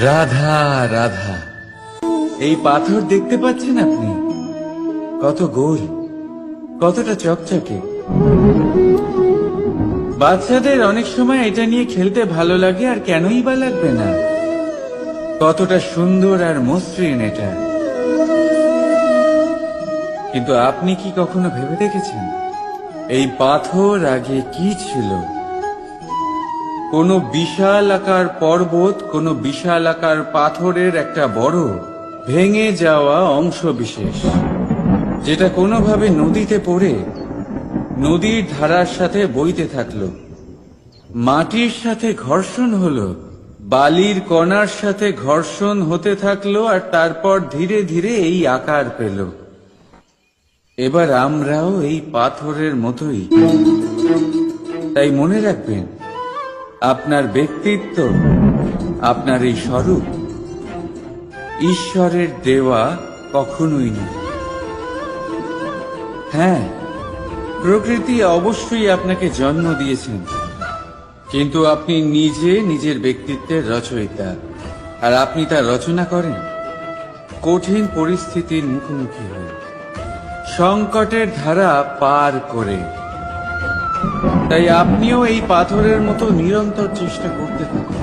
রাধা রাধা। এই পাথর দেখতে পাচ্ছেন আপনি? কত গোল, কতটা চকচকে। বাচ্চাদের অনেক সময় এটা নিয়ে খেলতে ভালো লাগে, আর কেনই বা লাগবে না। কতটা সুন্দর আর মসৃণ এটা। কিন্তু আপনি কি কখনো ভেবে দেখেছেন এই পাথর আগে কি ছিল?
কোনো বিশাল আকার পর্বত, কোনো বিশাল আকার পাথরের একটা বড় ভেঙে যাওয়া অংশ বিশেষ, যেটা কোনোভাবে নদীতে পড়ে নদীর ধারার সাথে বইতে থাকলো। মাটির সাথে ঘর্ষণ হলো, বালির কণার সাথে ঘর্ষণ হতে থাকলো, আর তারপর ধীরে ধীরে এই আকার পেল। এবার আমরাও এই পাথরের মতোই। তাই মনে রাখবেন, আপনার ব্যক্তিত্ব, আপনার এই স্বরূপ ঈশ্বরের দেওয়া কখনোই নয়। হ্যাঁ, প্রকৃতি অবশ্যই আপনাকে জন্ম দিয়েছেন, কিন্তু আপনি নিজে নিজের ব্যক্তিত্বের রচয়িতা, আর আপনি তা রচনা করেন কঠিন পরিস্থিতির মুখোমুখি হয়ে, সংকটের ধারা পার করে। তাই আপনিও এই পাথরের মতো নিরন্তর চেষ্টা করতে থাকুন,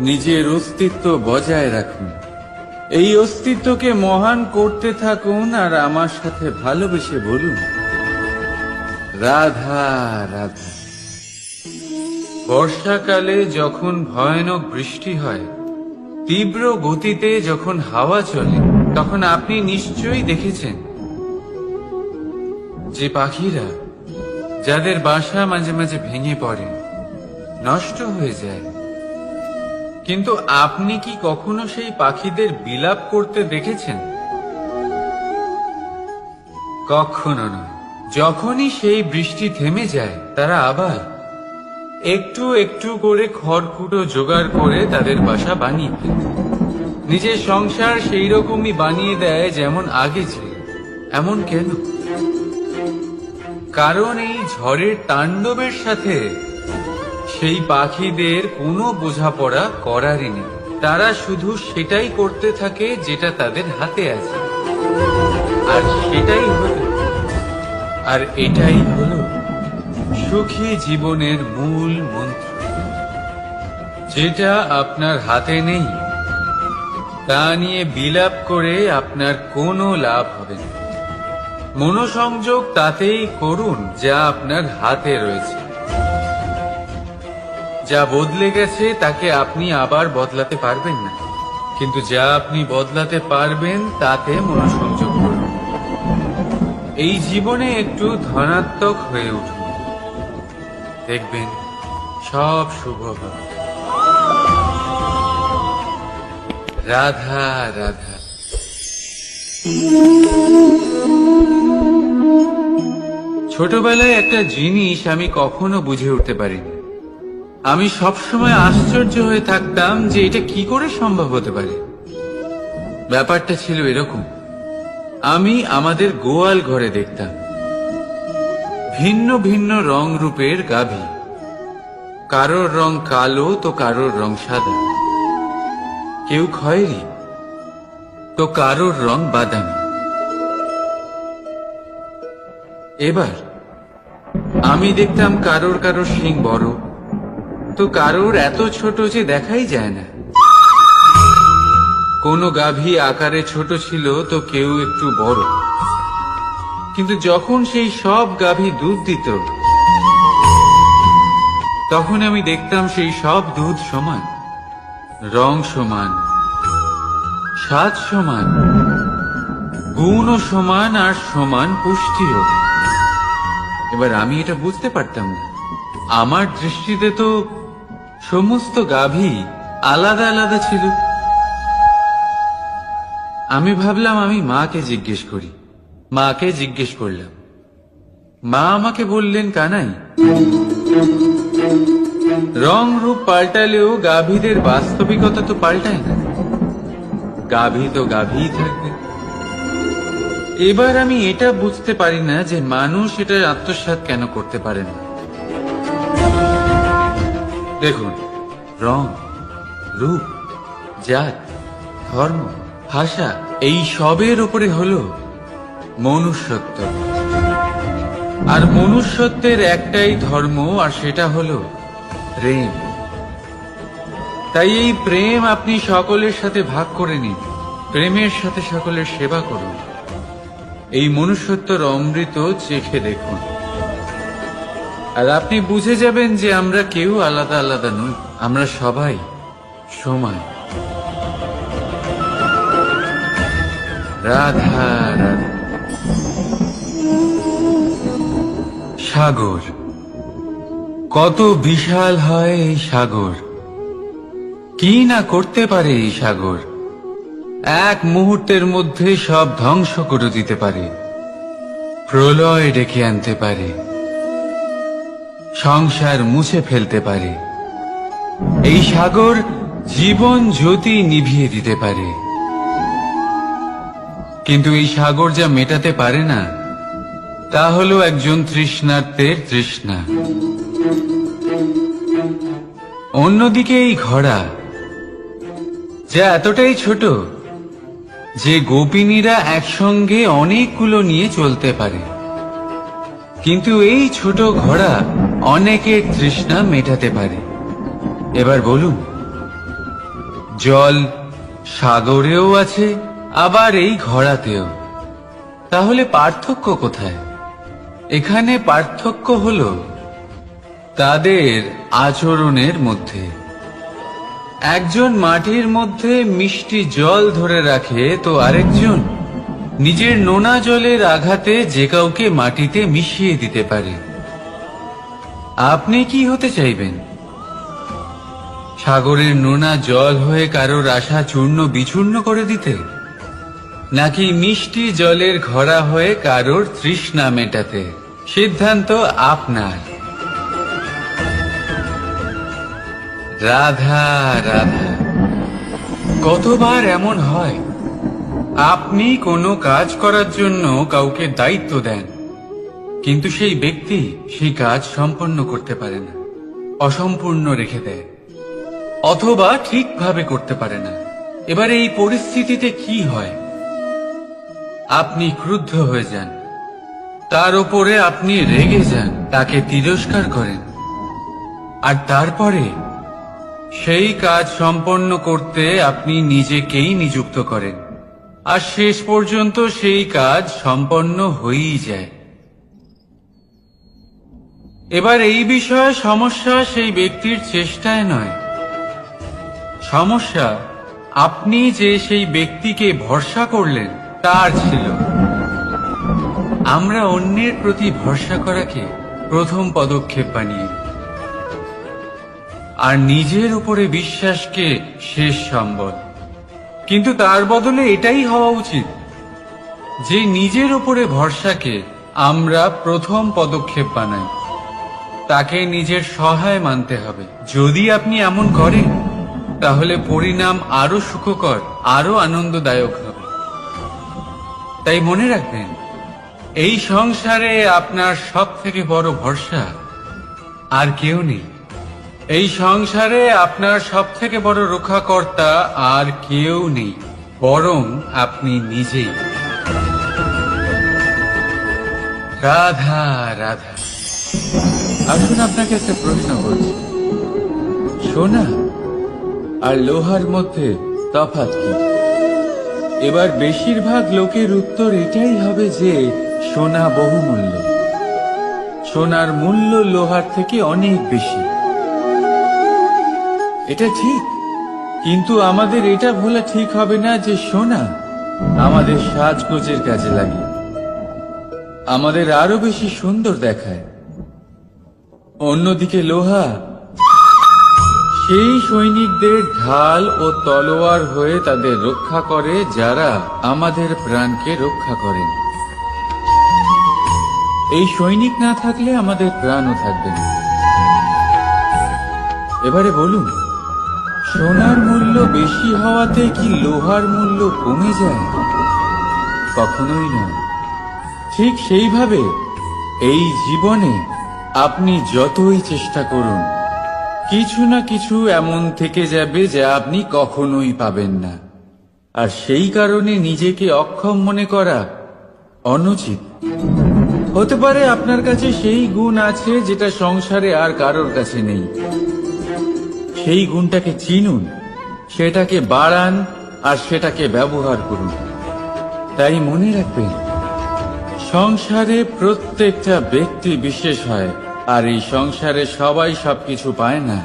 নিজের অস্তিত্ব বজায় রাখুন, এই অস্তিত্বকে মহান করতে থাকুন, আর আমার সাথে ভালোবেসে বলুন, রাধা রাধা। বর্ষাকালে যখন ভয়ানক বৃষ্টি হয়, তীব্র গতিতে যখন হাওয়া চলে, তখন আপনি নিশ্চয়ই দেখেছেন যে পাখিরা, যাদের বাসা মাঝে মাঝে ভেঙে পড়ে, নষ্ট হয়ে যায়, কিন্তু আপনি কি কখনো সেই পাখিদের বিলাপ করতে দেখেছেন? কখনো নয়। যখনই সেই বৃষ্টি থেমে যায়, তারা আবার একটু একটু করে খড়কুটো জোগাড় করে তাদের বাসা বানিয়ে ফেলে, নিজের সংসার সেই রকমই বানিয়ে দেয় যেমন আগে ছিল। এমন কেন? কারণ এই ঝড়ের তাণ্ডবের সাথে সেই পাখিদের কোনো বোঝাপড়া করারই নেই। তারা শুধু সেটাই করতে থাকে যেটা তাদের হাতে আছে, আর সেটাই হলো, আর এটাই হলো সুখী জীবনের মূল মন্ত্র। যেটা আপনার হাতে নেই, তা নিয়ে বিলাপ করে আপনার কোনো লাভ হবে না। মনোসংযোগ তাতেই করুন যা আপনার হাতে রয়েছে। যা বদলে গেছে তাকে আপনি আবার বদলাতে পারবেন না, কিন্তু যা আপনি বদলাতে পারবেন তাতে মনোসংযোগ করুন। এই জীবনে একটু ধনাত্মক হয়ে উঠুন, দেখবেন সব শুভ হবে। রাধা রাধা। ছোটবেলায় একটা জিনিস আমি কখনো বুঝে উঠতে পারিনি। আমি সবসময় আশ্চর্য হয়ে থাকতাম যে এটা কি করে সম্ভব হতে পারে। ব্যাপারটা ছিল এরকম, আমি আমাদের গোয়াল ঘরে দেখতাম ভিন্ন ভিন্ন রং রূপের গাভী। কারোর রং কালো তো কারোর রং সাদা, কেউ খয়েরি তো কারোর রং বাদামি। এবার আমি দেখতাম কারোর কারোর শিং বড় তো কারোর এত ছোট যে দেখাই যায় না। কোনো গাভী আকারে ছোট ছিল তো কেউ একটু বড়, কিন্তু যখন সেই সব গাভী দুধ দিত, তখন আমি দেখতাম সেই সব দুধ সমান, রং সমান, স্বাদ সমান, গুণও সমান, আর সমান পুষ্টিও। এবার আমি এটা বুঝতে পারতাম না। আমার দৃষ্টিতে তো সমস্ত গাভী আলাদা আলাদা ছিল। আমি ভাবলাম আমি মাকে জিজ্ঞেস করি। মাকে জিজ্ঞেস করলাম। মা আমাকে বললেন, কানাই, রং রূপ পাল্টালেও গাভীদের বাস্তবিকতা তো পাল্টায় না, গাভী তো গাভীই থাকবে। এবার আমি এটা বুঝতে পারি না যে মানুষ এটা আত্মসাৎ কেন করতে পারে না। দেখুন, রং, রূপ, জাত, ধর্ম, ভাষা, এই সবের উপরে হলো মনুষ্যত্ব। আর মনুষ্যত্বের একটাই ধর্ম, আর সেটা হলো প্রেম। তাই এই প্রেম আপনি সকলের সাথে ভাগ করে নিন, প্রেমের সাথে সকলের সেবা করুন। এই মনুষ্যত্বর অমৃত চেখে দেখুন, আর আপনি বুঝে যাবেন যে আমরা কেউ আলাদা আলাদা নই, আমরা সবাই সমান। রাধা রাধা। সাগর, কত বিশাল হয় এই সাগর! কি না করতে পারে এই সাগর! এক মুহূর্তের মধ্যে সব ধ্বংস করে দিতে পারে, প্রলয় ডেকে আনতে পারে, সংসার মুছে ফেলতে পারে। এই সাগর জীবন জ্যোতি নিভিয়ে দিতে পারে। কিন্তু এই সাগর যা মেটাতে পারে না, তা হলো একজন তৃষ্ণার্তের তৃষ্ণা। অন্যদিকে এই ঘোড়া, যা এতটাই ছোট যে গোপিনীরা একসঙ্গে অনেকগুলো নিয়ে চলতে পারে, কিন্তু এই ছোট ঘোড়া অনেকের তৃষ্ণা মেটাতে পারে। এবার বলুন, জল সাগরেও আছে, আবার এই ঘোড়াতেও। তাহলে পার্থক্য কোথায়? এখানে পার্থক্য হলো তাদের আচরণের মধ্যে। একজন মাটির মধ্যে মিষ্টি জল ধরে রাখে, তো আরেকজন নিজের নোনা জলের আঘাতে যে কাউকে মাটিতে মিশিয়ে দিতে পারে। আপনি কি হতে চাইবেন? সাগরের নোনা জল হয়ে কারোর আশা চূর্ণ বিচূর্ণ করে দিতে, নাকি মিষ্টি জলের ঘোড়া হয়ে কারোর তৃষ্ণা মেটাতে? সিদ্ধান্ত আপনার। রাধা রাধা। কতবার এমন হয়, আপনি কোনো কাজ করার জন্য কাউকে দায়িত্ব দেন, কিন্তু সেই ব্যক্তি সেই কাজ সম্পন্ন করতে পারে না, অসম্পূর্ণ রেখে দেয়, অথবা ঠিকভাবে করতে পারে না। এবার এই পরিস্থিতিতে কি হয়? আপনি ক্রুদ্ধ হয়ে যান, তার উপরে আপনি রেগে যান, তাকে তিরস্কার করেন, আর তারপরে সেই কাজ সম্পন্ন করতে আপনি নিজেকেই নিযুক্ত করেন, আর শেষ পর্যন্ত সেই কাজ সম্পন্ন হয়েই যায়। এবার এই বিষয়ে সমস্যা সেই ব্যক্তির চেষ্টায় নয়, সমস্যা আপনি যে সেই ব্যক্তিকে ভরসা করলেন তার ছিল। আমরা অন্যের প্রতি ভরসা করাকে প্রথম পদক্ষেপ বানিয়ে, আর নিজের উপরে বিশ্বাসকে শেষ সম্বল। কিন্তু তার বদলে এটাই হওয়া উচিত যে নিজের উপরে ভরসাকে আমরা প্রথম পদক্ষেপ বানাই, তাকে নিজের সহায় মানতে হবে। যদি আপনি এমন করেন, তাহলে পরিণাম আরো সুখকর, আরো আনন্দদায়ক হবে। তাই মনে রাখবেন, এই সংসারে আপনার সব থেকে বড় ভরসা আর কেউ নেই। এই সংসারে আপনার সব থেকে বড় রক্ষাকর্তা আর কেউ নেই, বরং আপনি নিজেই। রাধা রাধা। আসুন আপনাকে একটা প্রশ্ন করছি, সোনা আর লোহার মধ্যে তফাৎ কি? এবার বেশিরভাগ লোকের উত্তর এটাই হবে যে সোনা বহুমূল্য, সোনার মূল্য লোহার থেকে অনেক বেশি। এটা ঠিক, কিন্তু আমাদের এটা ভোলা ঠিক হবে না যে সোনা আমাদের সাজগোজের কাজে লাগে, আমাদের আরো বেশি সুন্দর দেখায়। অন্যদিকে লোহা সেই সৈনিকদের ঢাল ও তলোয়ার হয়ে তাদের রক্ষা করে, যারা আমাদের প্রাণকে রক্ষা করেন। এই সৈনিক না থাকলে আমাদের প্রাণও থাকবে না। এবারে বলুন, সোনার মূল্য বেশি হওয়াতে কি লোহার মূল্য কমে যায়? কখনোই নয়। ঠিক সেইভাবে এই জীবনে আপনি যতই চেষ্টা করুন, কিছু না কিছু এমন থেকে যাবে যা আপনি কখনোই পাবেন না, আর সেই কারণে নিজেকে অক্ষম মনে করা অনুচিত। হতে পারে আপনার কাছে সেই গুণ আছে যেটা সংসারে আর কারোর কাছে নেই। সেই গুণটাকে চিনুন, সেটাকে বাড়ান, আর সেটাকে ব্যবহার করুন। তাই মনে রাখবেন, সংসারে প্রত্যেকটা ব্যক্তি বিশেষ হয়, আর এই সংসারে সবাই সবকিছু পায় না।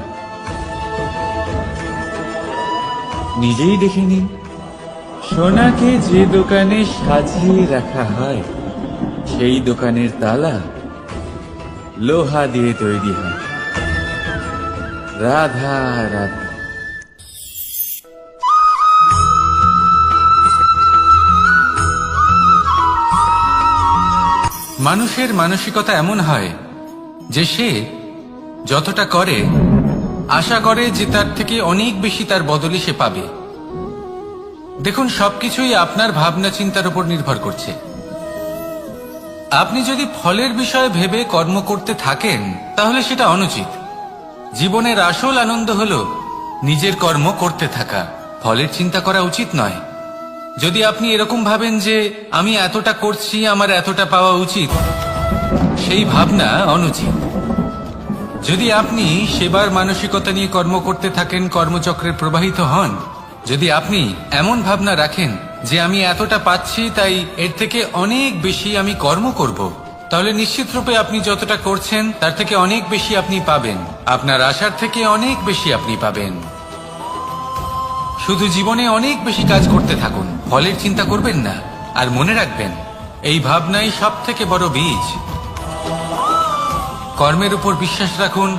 নিজেই দেখে নিন, সোনাকে যে দোকানে সাজিয়ে রাখা হয় সেই দোকানের তালা লোহা দিয়ে তৈরি হয়। রাধা রাধা।
মানুষের মানসিকতা এমন হয় যে সে যতটা করে আশা করে যে তার থেকে অনেক বেশি তার বদলে সে পাবে। দেখুন, সবকিছুই আপনার ভাবনা চিন্তার উপর নির্ভর করছে। আপনি যদি ফলের বিষয়ে ভেবে কর্ম করতে থাকেন তাহলে সেটা অনুচিত। জীবনের আসল আনন্দ হলো নিজের কর্ম করতে থাকা, ফলের চিন্তা করা উচিত নয়। যদি আপনি এরকম ভাবেন যে আমি এতটা করছি, আমার এতটা পাওয়া উচিত, সেই ভাবনা অনুচিত। যদি আপনি সেবার মানসিকতা নিয়ে কর্ম করতে থাকেন, কর্মচক্রে প্রবাহিত হন, যদি আপনি এমন ভাবনা রাখেন যে আমি এতটা পাচ্ছি তাই এর থেকে অনেক বেশি আমি কর্ম করব, তাহলে নিশ্চিত রূপে আপনি যতটা করছেন তার থেকে অনেক বেশি আপনি পাবেন। আপনার আশার থেকে অনেক বেশি আপনি পাবেন। শুধু জীবনে অনেক বেশি কাজ করতে থাকুন, ফলের চিন্তা করবেন না। আর মনে রাখবেন, এই ভাবনাই সব থেকে বড় বীজ। কর্মের উপর বিশ্বাস রাখুন।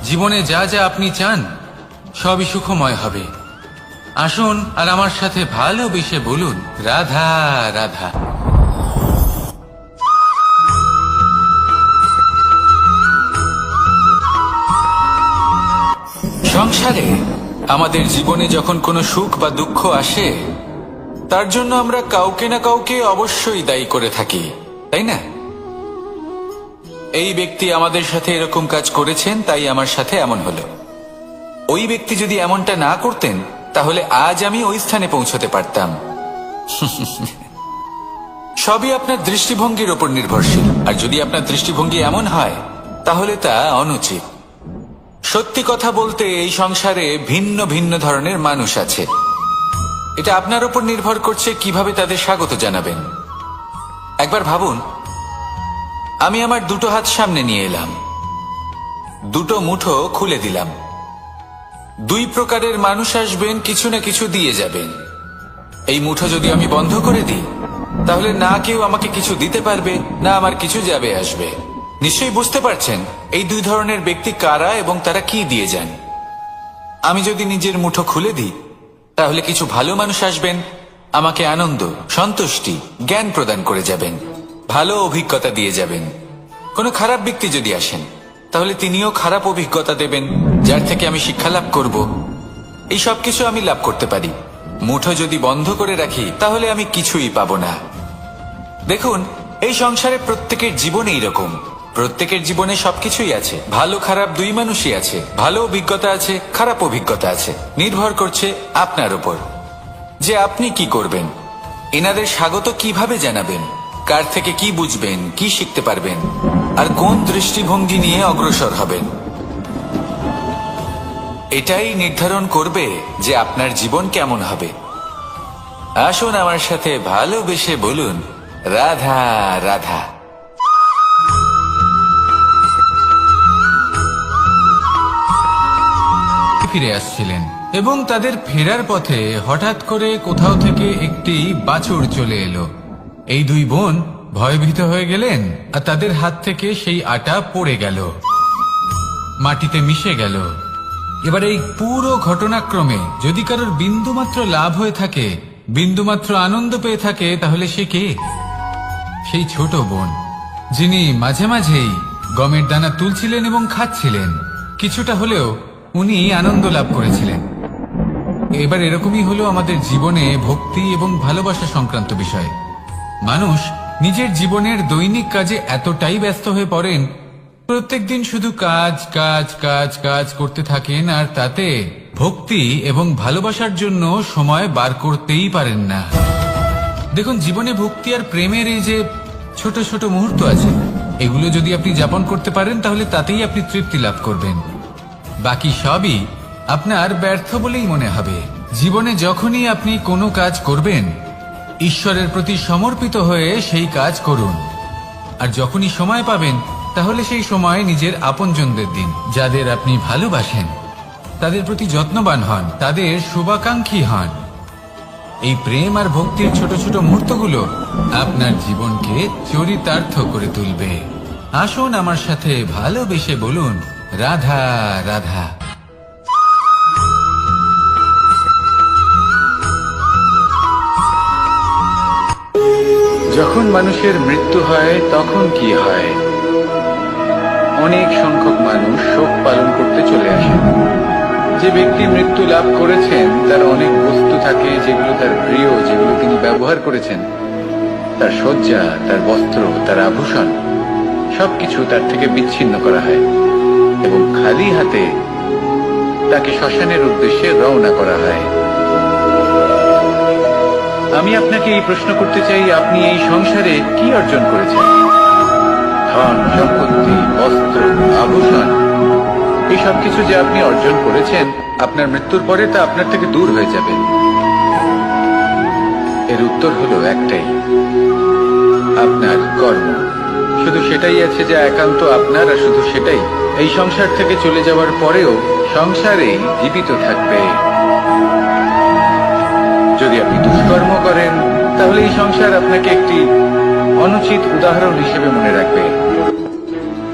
জীবনে যা যা আপনি চান সবই সুখময় হবে। আসুন আর আমার সাথে ভালোবেসে বলুন, রাধা রাধা। সংসারে আমাদের জীবনে যখন কোনো সুখ বা দুঃখ আসে, তার জন্য আমরা কাউকে না কাউকে অবশ্যই দায়ী করে থাকি, তাই না? এই ব্যক্তি আমাদের সাথে এরকম কাজ করেছেন তাই আমার সাথে এমন হলো। ওই ব্যক্তি যদি এমনটা না করতেন তাহলে আজ আমি ওই স্থানে পৌঁছতে পারতাম। সবই আপনার দৃষ্টিভঙ্গির উপর নির্ভরশীল। আর যদি আপনার দৃষ্টিভঙ্গি এমন হয় তাহলে তা অনুচিত। সত্যি কথা বলতে এই সংসারে ভিন্ন ভিন্ন ধরনের মানুষ আছে। এটা আপনার উপর নির্ভর করছে কিভাবে তাদের স্বাগত জানাবেন। একবার ভাবুন, আমি আমার দুটো হাত সামনে নিয়ে এলাম, দুটো মুঠো খুলে দিলাম। দুই প্রকারের মানুষ আসবেন, কিছু না কিছু দিয়ে যাবেন। এই মুঠো যদি আমি বন্ধ করে দিই তাহলে না কেউ আমাকে কিছু দিতে পারবে, না আমার কিছু যাবে আসবে। নিশ্চয়ই বুঝতে পারছেন এই দুই ধরনের ব্যক্তি কারা এবং তারা কি দিয়ে যান। আমি যদি নিজের মুঠো খুলে দিই তাহলে কিছু ভালো মানুষ আসবেন, আমাকে আনন্দ, সন্তুষ্টি, জ্ঞান প্রদান করে যাবেন, ভালো অভিজ্ঞতা দিয়ে যাবেন। কোনো খারাপ ব্যক্তি যদি আসেন তাহলে তিনিও খারাপ অভিজ্ঞতা দেবেন, যার থেকে আমি শিক্ষা লাভ করব। এই সব কিছু আমি লাভ করতে পারি। মুঠো যদি বন্ধ করে রাখি তাহলে আমি কিছুই পাবো না। দেখুন, এই সংসারে প্রত্যেকের জীবনে এইরকম। প্রত্যেকের জীবনে সবকিছুই আছে, ভালো খারাপ দুই মানুষই আছে। ভালো অভিজ্ঞতা আছে, খারাপ অভিজ্ঞতা আছে। নির্ভর করছে আপনার উপর যে আপনি কি করবেন, এনাদের স্বাগত কিভাবে জানাবেন, কার থেকে কি বুঝবেন, কি শিখতে পারবেন, আর কোন দৃষ্টিভঙ্গি নিয়ে অগ্রসর হবেন। এটাই নির্ধারণ করবে যে আপনার জীবন কেমন হবে। আসুন আমার সাথে ভালোবেসে বলুন, রাধা রাধা। ফিরে আসছিলেন এবং তাদের ফেরার পথে হঠাৎ করে কোথাও থেকে একটি বাছুর চলে এলো। এই দুই বোন ভয়ভীত হয়ে গেলেন আর তাদের হাত থেকে সেই আটা পড়ে গেল, মাটিতে মিশে গেল। এবার এই পুরো ঘটনাক্রমে যদি কারোর বিন্দুমাত্র লাভ হয়ে থাকে, বিন্দুমাত্র আনন্দ পেয়ে থাকে, তাহলে সে কে? সেই ছোট বোন, যিনি মাঝে মাঝেই গমের দানা তুলছিলেন এবং খাচ্ছিলেন। কিছুটা হলেও উনি আনন্দ লাভ করেছিলেন। এবার এরকমই হলো আমাদের জীবনে ভক্তি এবং ভালোবাসা সংক্রান্ত বিষয়। মানুষ নিজের জীবনের দৈনিক কাজে এতটাই ব্যস্ত হয়ে পড়েন, প্রত্যেকদিন শুধু কাজ কাজ কাজ কাজ করতে থাকেন, আর তাতে ভক্তি এবং ভালোবাসার জন্য সময় বার করতেই পারেন না। দেখুন, জীবনে ভক্তি আর প্রেমের এই যে ছোট ছোট মুহূর্ত আছে, এগুলো যদি আপনি যাপন করতে পারেন তাহলে তাতেই আপনি তৃপ্তি লাভ করবেন। বাকি সবই আপনার ব্যর্থ বলেই মনে হবে। জীবনে যখনই আপনি কোনো কাজ করবেন, ঈশ্বরের প্রতি সমর্পিত হয়ে সেই কাজ করুন। আর যখনই সময় পাবেন তাহলে সেই সময় নিজের আপনজনদের দিন, যাদের আপনি ভালোবাসেন, তাদের প্রতি যত্নবান হন, তাদের শুভাকাঙ্ক্ষী হন। এই প্রেম আর ভক্তির ছোট ছোট মুহূর্তগুলো আপনার জীবনকে চরিতার্থ করে তুলবে। আসুন আমার সাথে ভালোবেসে বলুন, রাধা রাধা। যখন মানুষের মৃত্যু হয় তখন কি হয়? অনেক সংখ্যক মানুষ শোক পালন করতে চলে আসেন। যে ব্যক্তি মৃত্যু লাভ করেছেন তার অনেক বস্তু থাকে যেগুলো তার প্রিয়, যেগুলো তিনি ব্যবহার করেছেন। তার শয্যা, তার বস্ত্র, তার আভূষণ সবকিছু তার থেকে বিচ্ছিন্ন করা হয় এবং খালি হাতে তাকে শ্মশানের উদ্দেশ্যে রওনা করা হয়। আমি আপনাকে এই প্রশ্ন করতে চাই, আপনি এই সংসারে কি অর্জন করেছেন? ধন সম্পত্তি, বস্ত্র, আভূষণ, এই সবকিছু যে আপনি অর্জন করেছেন, আপনার মৃত্যুর পরে তা আপনার থেকে দূর হয়ে যাবে। এর উত্তর হলো একটাই, আপনার কর্ম। শুধু সেটাই আছে যা একান্ত আপনার, আর শুধু সেটাই এই সংসার থেকে চলে যাওয়ার পরেও সংসারেই জীবিত থাকবে। যদি আপনি দুষ্কর্ম করেন তাহলে এই সংসার আপনাকে একটি অনুচিত উদাহরণ হিসেবে মনে রাখবে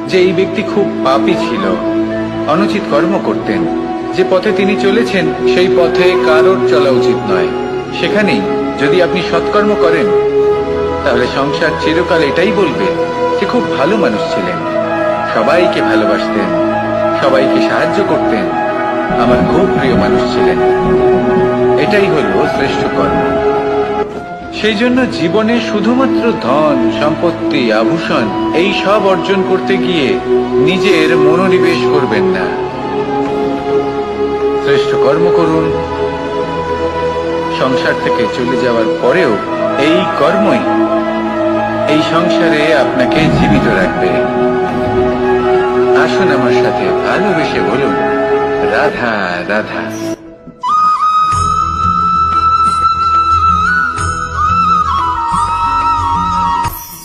যে এই ব্যক্তি খুব পাপী ছিল, অনুচিত কর্ম করতেন। যে পথে তিনি চলেছেন সেই পথে কারোর চলা উচিত নয়। সেখানেই যদি আপনি সৎকর্ম করেন তাহলে সংসার চিরকাল এটাই বলবে যে খুব ভালো মানুষ ছিলেন, সবাইকে ভালোবাসতেন, সবাইকে সাহায্য করতেন, আমার খুব প্রিয় মানুষ ছিলেন। এটাই হলো শ্রেষ্ঠ কর্ম। সেই জন্য জীবনে শুধুমাত্র ধন সম্পত্তি, আভূষণ এই সব অর্জন করতে গিয়ে নিজের মনোনিবেশ করবেন না। শ্রেষ্ঠ কর্ম করুন। সংসার থেকে চলে যাওয়ার পরেও এই কর্মই এই সংসারে আপনাকে জীবিত রাখবে। আসুন আমার সাথে ভালোবেসে বলুন, রাধা রাধা।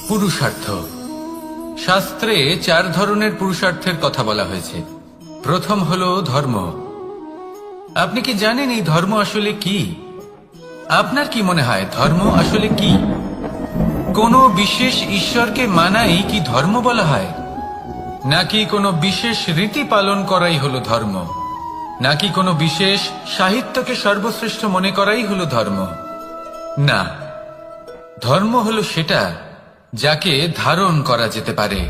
পুরুষার্থ। শাস্ত্রে 4 ধরনের পুরুষার্থের কথা বলা হয়েছে। প্রথম হলো ধর্ম। আপনি কি জানেন এই ধর্ম আসলে কি? আপনার কি মনে হয় ধর্ম আসলে কি? কোনো বিশেষ ঈশ্বরকে মানাই কি ধর্ম বলা হয়? নাকি কোনো বিশেষ রীতি পালন করাই হলো ধর্ম? নাকি কোনো বিশেষ সাহিত্যকে সর্বশ্রেষ্ঠ মনে করাই হলো ধর্ম? না, ধর্ম হলো সেটা যাকে ধারণ করা যেতে পারে।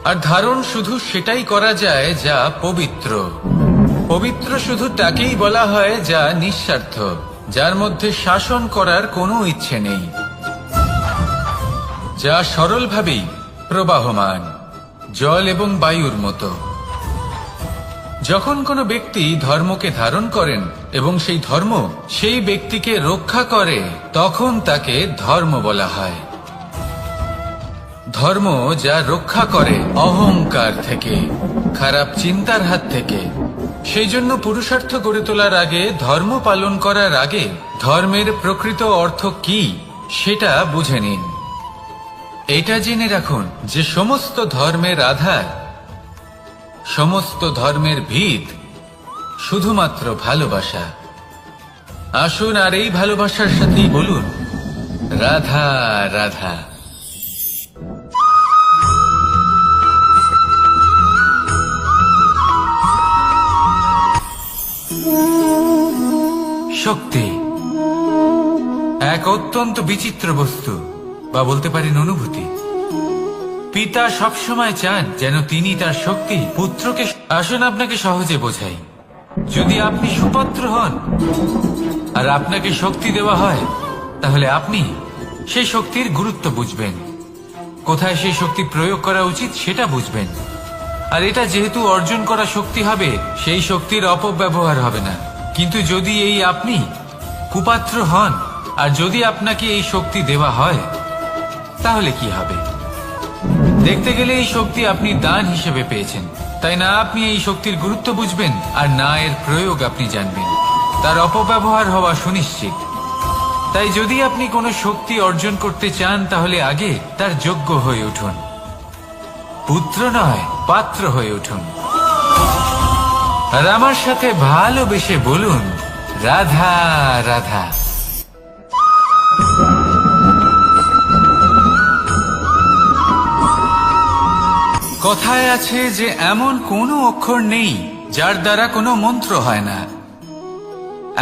আর ধারণ শুধু সেটাই করা যায় যা পবিত্র। পবিত্র শুধু তাকেই বলা হয় যা নিঃস্বার্থ, যার মধ্যে শাসন করার কোনো ইচ্ছে নেই, যা সরলভাবেই প্রবাহমান, জল এবং বায়ুর মতো। যখন কোনো ব্যক্তি ধর্মকে ধারণ করেন এবং সেই ধর্ম সেই ব্যক্তিকে রক্ষা করে, তখন তাকে ধর্ম বলা হয়। ধর্ম যা রক্ষা করে অহংকার থেকে, খারাপ চিন্তার হাত থেকে। সেই জন্য পুরুষার্থ গড়ে তোলার আগে, ধর্ম পালন করার আগে ধর্মের প্রকৃত অর্থ কি সেটা বুঝে নিন। এটা জেনে রাখুন যে সমস্ত ধর্মের আধার, সমস্ত ধর্মের ভিত শুধুমাত্র ভালোবাসা। আসুন আর এই ভালোবাসার সাথেই বলুন, রাধা রাধা। শক্তি এক অত্যন্ত বিচিত্র বস্তু, বা বলতে পারেন অনুভূতি। পিতা সবসময় চান যেন তিনি তার শক্তি পুত্রকে। আসুন আপনাকে সহজে বোঝাই। যদি আপনি সুপাত্র হন আর আপনাকে শক্তি দেওয়া হয়, তাহলে আপনি সেই শক্তির গুরুত্ব বুঝবেন, কোথায় সেই শক্তি প্রয়োগ করা উচিত সেটা বুঝবেন। আর এটা যেহেতু অর্জন করা শক্তি হবে, সেই শক্তির অপব্যবহার হবে না। কিন্তু যদি এই আপনি কুপাত্র হন আর যদি আপনাকে এই শক্তি দেওয়া হয়, তাহলে কি হবে? দেখতে গেলে এই শক্তি আপনি দান হিসেবে পেয়েছেন, তাই না আপনি এই শক্তির গুরুত্ব বুঝবেন আর না এর প্রয়োগ আপনি জানবেন। তার অপব্যবহার হওয়া সুনিশ্চিত। তাই যদি আপনি কোনো শক্তি অর্জন করতে চান, তাহলে আগে তার যোগ্য হয়ে উঠুন। পুত্র নয় পাত্র হয়ে উঠুন আর আমার সাথে ভালোবেসে বলুন, রাধা রাধা। কথায় আছে যে এমন কোনো অক্ষর নেই যার দ্বারা কোনো মন্ত্র হয় না,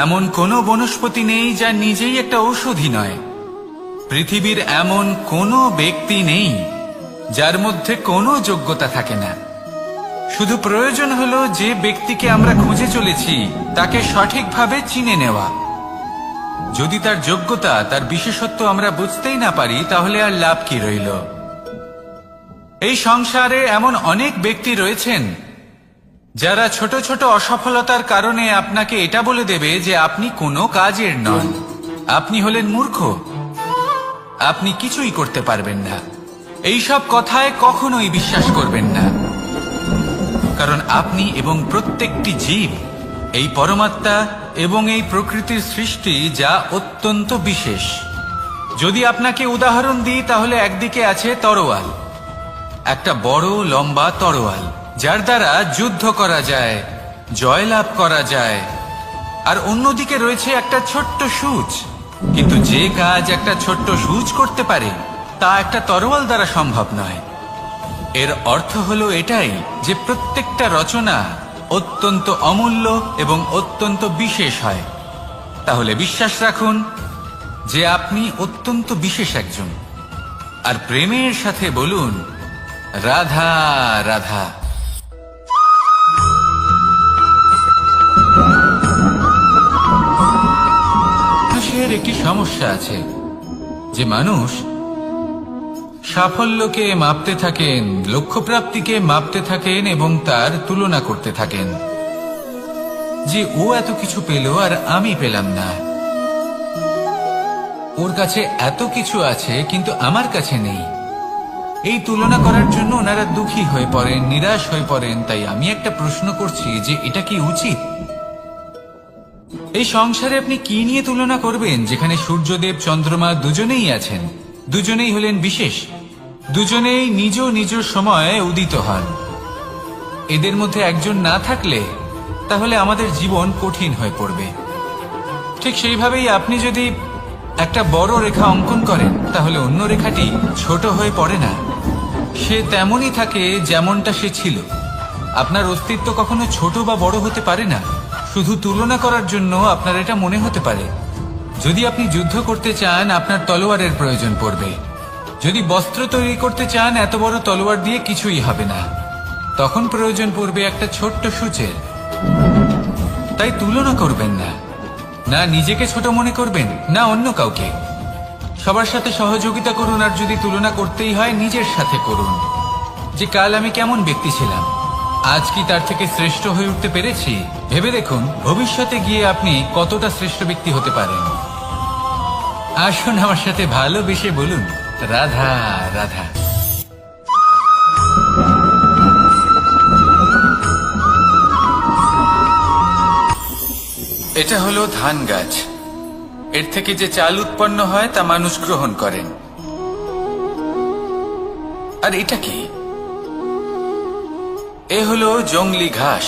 এমন কোনো বনস্পতি নেই যা নিজেই একটা ঔষধি নয়, পৃথিবীর এমন কোনো ব্যক্তি নেই যার মধ্যে কোনো যোগ্যতা থাকে না। শুধু প্রয়োজন হলো যে ব্যক্তিকে আমরা খুঁজে চলেছি তাকে সঠিকভাবে চিনে নেওয়া। যদি তার যোগ্যতা, তার বিশেষত্ব আমরা বুঝতেই না পারি, তাহলে আর লাভ কি রইল? এই সংসারে এমন অনেক ব্যক্তি রয়েছেন যারা ছোট ছোট অসফলতার কারণে আপনাকে এটা বলে দেবে যে আপনি কোনো কাজের নন, আপনি হলেন মূর্খ, আপনি কিছুই করতে পারবেন না। এইসব কথায় কখনোই বিশ্বাস করবেন না, কারণ আপনি এবং প্রত্যেকটি জীব এই পরমাত্মা এবং এই প্রকৃতির সৃষ্টি, যা অত্যন্ত বিশেষ। যদি আপনাকে উদাহরণ দিই তাহলে একদিকে আছে তরোয়াল, একটা বড় লম্বা তরোয়াল যার দ্বারা যুদ্ধ করা যায়, জয়লাভ করা যায়। আর অন্যদিকে রয়েছে একটা ছোট্ট সূচ, কিন্তু যে কাজ একটা ছোট্ট সূচ করতে পারে তা একটা তরোয়াল দ্বারা সম্ভব নয়। এর অর্থ হলো এটাই যে প্রত্যেকটা রচনা অত্যন্ত অমূল্য এবং অত্যন্ত বিশেষ হয়। তাহলে বিশ্বাস রাখুন যে আপনি অত্যন্ত বিশেষ একজন, আর প্রেমের সাথে বলুন, রাধা রাধা। মানুষের একটি সমস্যা আছে যে মানুষ সাফল্যকে মাপতে থাকেন, লক্ষ্যপ্রাপ্তিকে মাপতে থাকেন এবং তার তুলনা করতে থাকেন যে ও এত কিছু পেল আর আমি পেলাম না, ওর কাছে এত কিছু আছে কিন্তু আমার কাছে নেই। এই তুলনা করার জন্য ওনারা দুঃখী হয়ে পড়েন, নিরাশ হয়ে পড়েন। তাই আমি একটা প্রশ্ন করছি যে এটা কি উচিত? এই সংসারে আপনি কি নিয়ে তুলনা করবেন, যেখানে সূর্যদেব চন্দ্রমা দুজনেই আছেন, দুজনেই হলেন বিশেষ, দুজনেই নিজ নিজ সময়ে উদিত হন। এদের মধ্যে একজন না থাকলে তাহলে আমাদের জীবন কঠিন হয়ে পড়বে। ঠিক সেইভাবেই আপনি যদি একটা বড় রেখা অঙ্কন করেন তাহলে অন্য রেখাটি ছোট হয়ে পড়ে না, সে তেমনই থাকে যেমনটা সে ছিল। আপনার অস্তিত্ব কখনো ছোট বা বড় হতে পারে না। শুধু তুলনা করার জন্য আপনার এটা মনে হতে পারে। যদি আপনি যুদ্ধ করতে চান আপনার তলোয়ারের প্রয়োজন পড়বে, যদি বস্ত্র তৈরি করতে চান এত বড় তলোয়ার দিয়ে কিছুই হবে না, তখন প্রয়োজন পড়বে একটা ছোট্ট সূচের। তাই তুলনা করবেন না, না নিজেকে ছোট মনে করবেন না অন্য কাউকে। সবার সাথে সহযোগিতা করুন, আর যদি তুলনা করতেই হয় নিজের সাথে করুন, যে কাল আমি কেমন ব্যক্তি ছিলাম, আজ কি তার থেকে শ্রেষ্ঠ হয়ে উঠতে পেরেছি। ভেবে দেখুন ভবিষ্যতে গিয়ে আপনি কতটা শ্রেষ্ঠ ব্যক্তি হতে পারেন। আসুন আমার সাথে ভালোবেসে বলুন, রাধা রাধা। এটা হলো ধান গাছ। এর থেকে যে চাল উৎপন্ন হয় তা মানুষ গ্রহণ করেন। আর এটা কি? এ হলো জংলি ঘাস।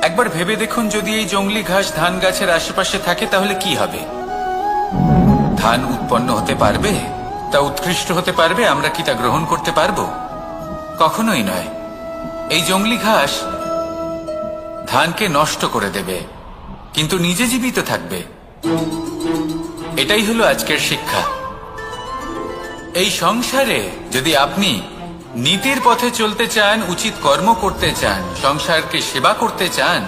একবার ভেবে দেখুন যদি এই জংলি ঘাস ধান গাছের আশেপাশে থাকে তাহলে কি হবে? ধান উৎপন্ন হতে পারবে? তা উৎকৃষ্ট হতে পারবে? আমরা কি তা গ্রহণ করতে পারবো? কখনোই নয়। এই জংলি ঘাস ধানকে নষ্ট করে দেবে, কিন্তু নিজে জীবিত থাকবে। এটাই হলো আজকের শিক্ষা। এই সংসারে যদি আপনি নীতির পথে চলতে চান, উচিত কর্ম করতে চান, সংসারকে সেবা করতে চান,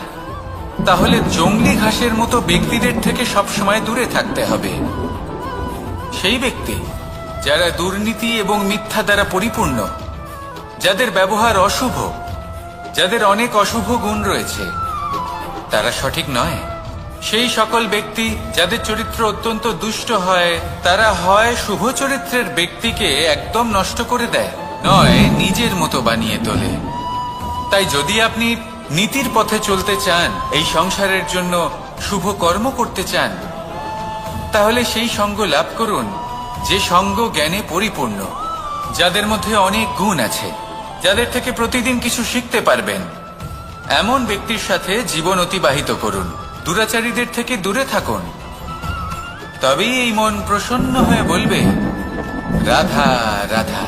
তাহলে জংলি ঘাসের মতো ব্যক্তিদের থেকে সবসময় দূরে থাকতে হবে। সেই ব্যক্তি যারা দুর্নীতি এবং মিথ্যা দ্বারা পরিপূর্ণ, যাদের ব্যবহার অশুভ, যাদের অনেক অশুভ গুণ রয়েছে, তারা সঠিক নয়। সেই সকল ব্যক্তি যাদের চরিত্র অত্যন্ত দুষ্ট হয়, তারা হয় শুভ চরিত্রের ব্যক্তিকে একদম নষ্ট করে দেয়, নয় নিজের মতো বানিয়ে তোলে। তাই যদি আপনি নীতির পথে চলতে চান, এই সংসারের জন্য শুভ কর্ম করতে চান, তাহলে সেই সঙ্গ লাভ করুন যে সঙ্গ জ্ঞানে পরিপূর্ণ, যাদের মধ্যে অনেক গুণ আছে, যাদের থেকে প্রতিদিন কিছু শিখতে পারবেন, এমন ব্যক্তির সাথে জীবন অতিবাহিত করুন। দুরাচারীদের থেকে দূরে থাকুন, তবেই এই মন প্রসন্ন হয়ে বলবে, রাধা রাধা।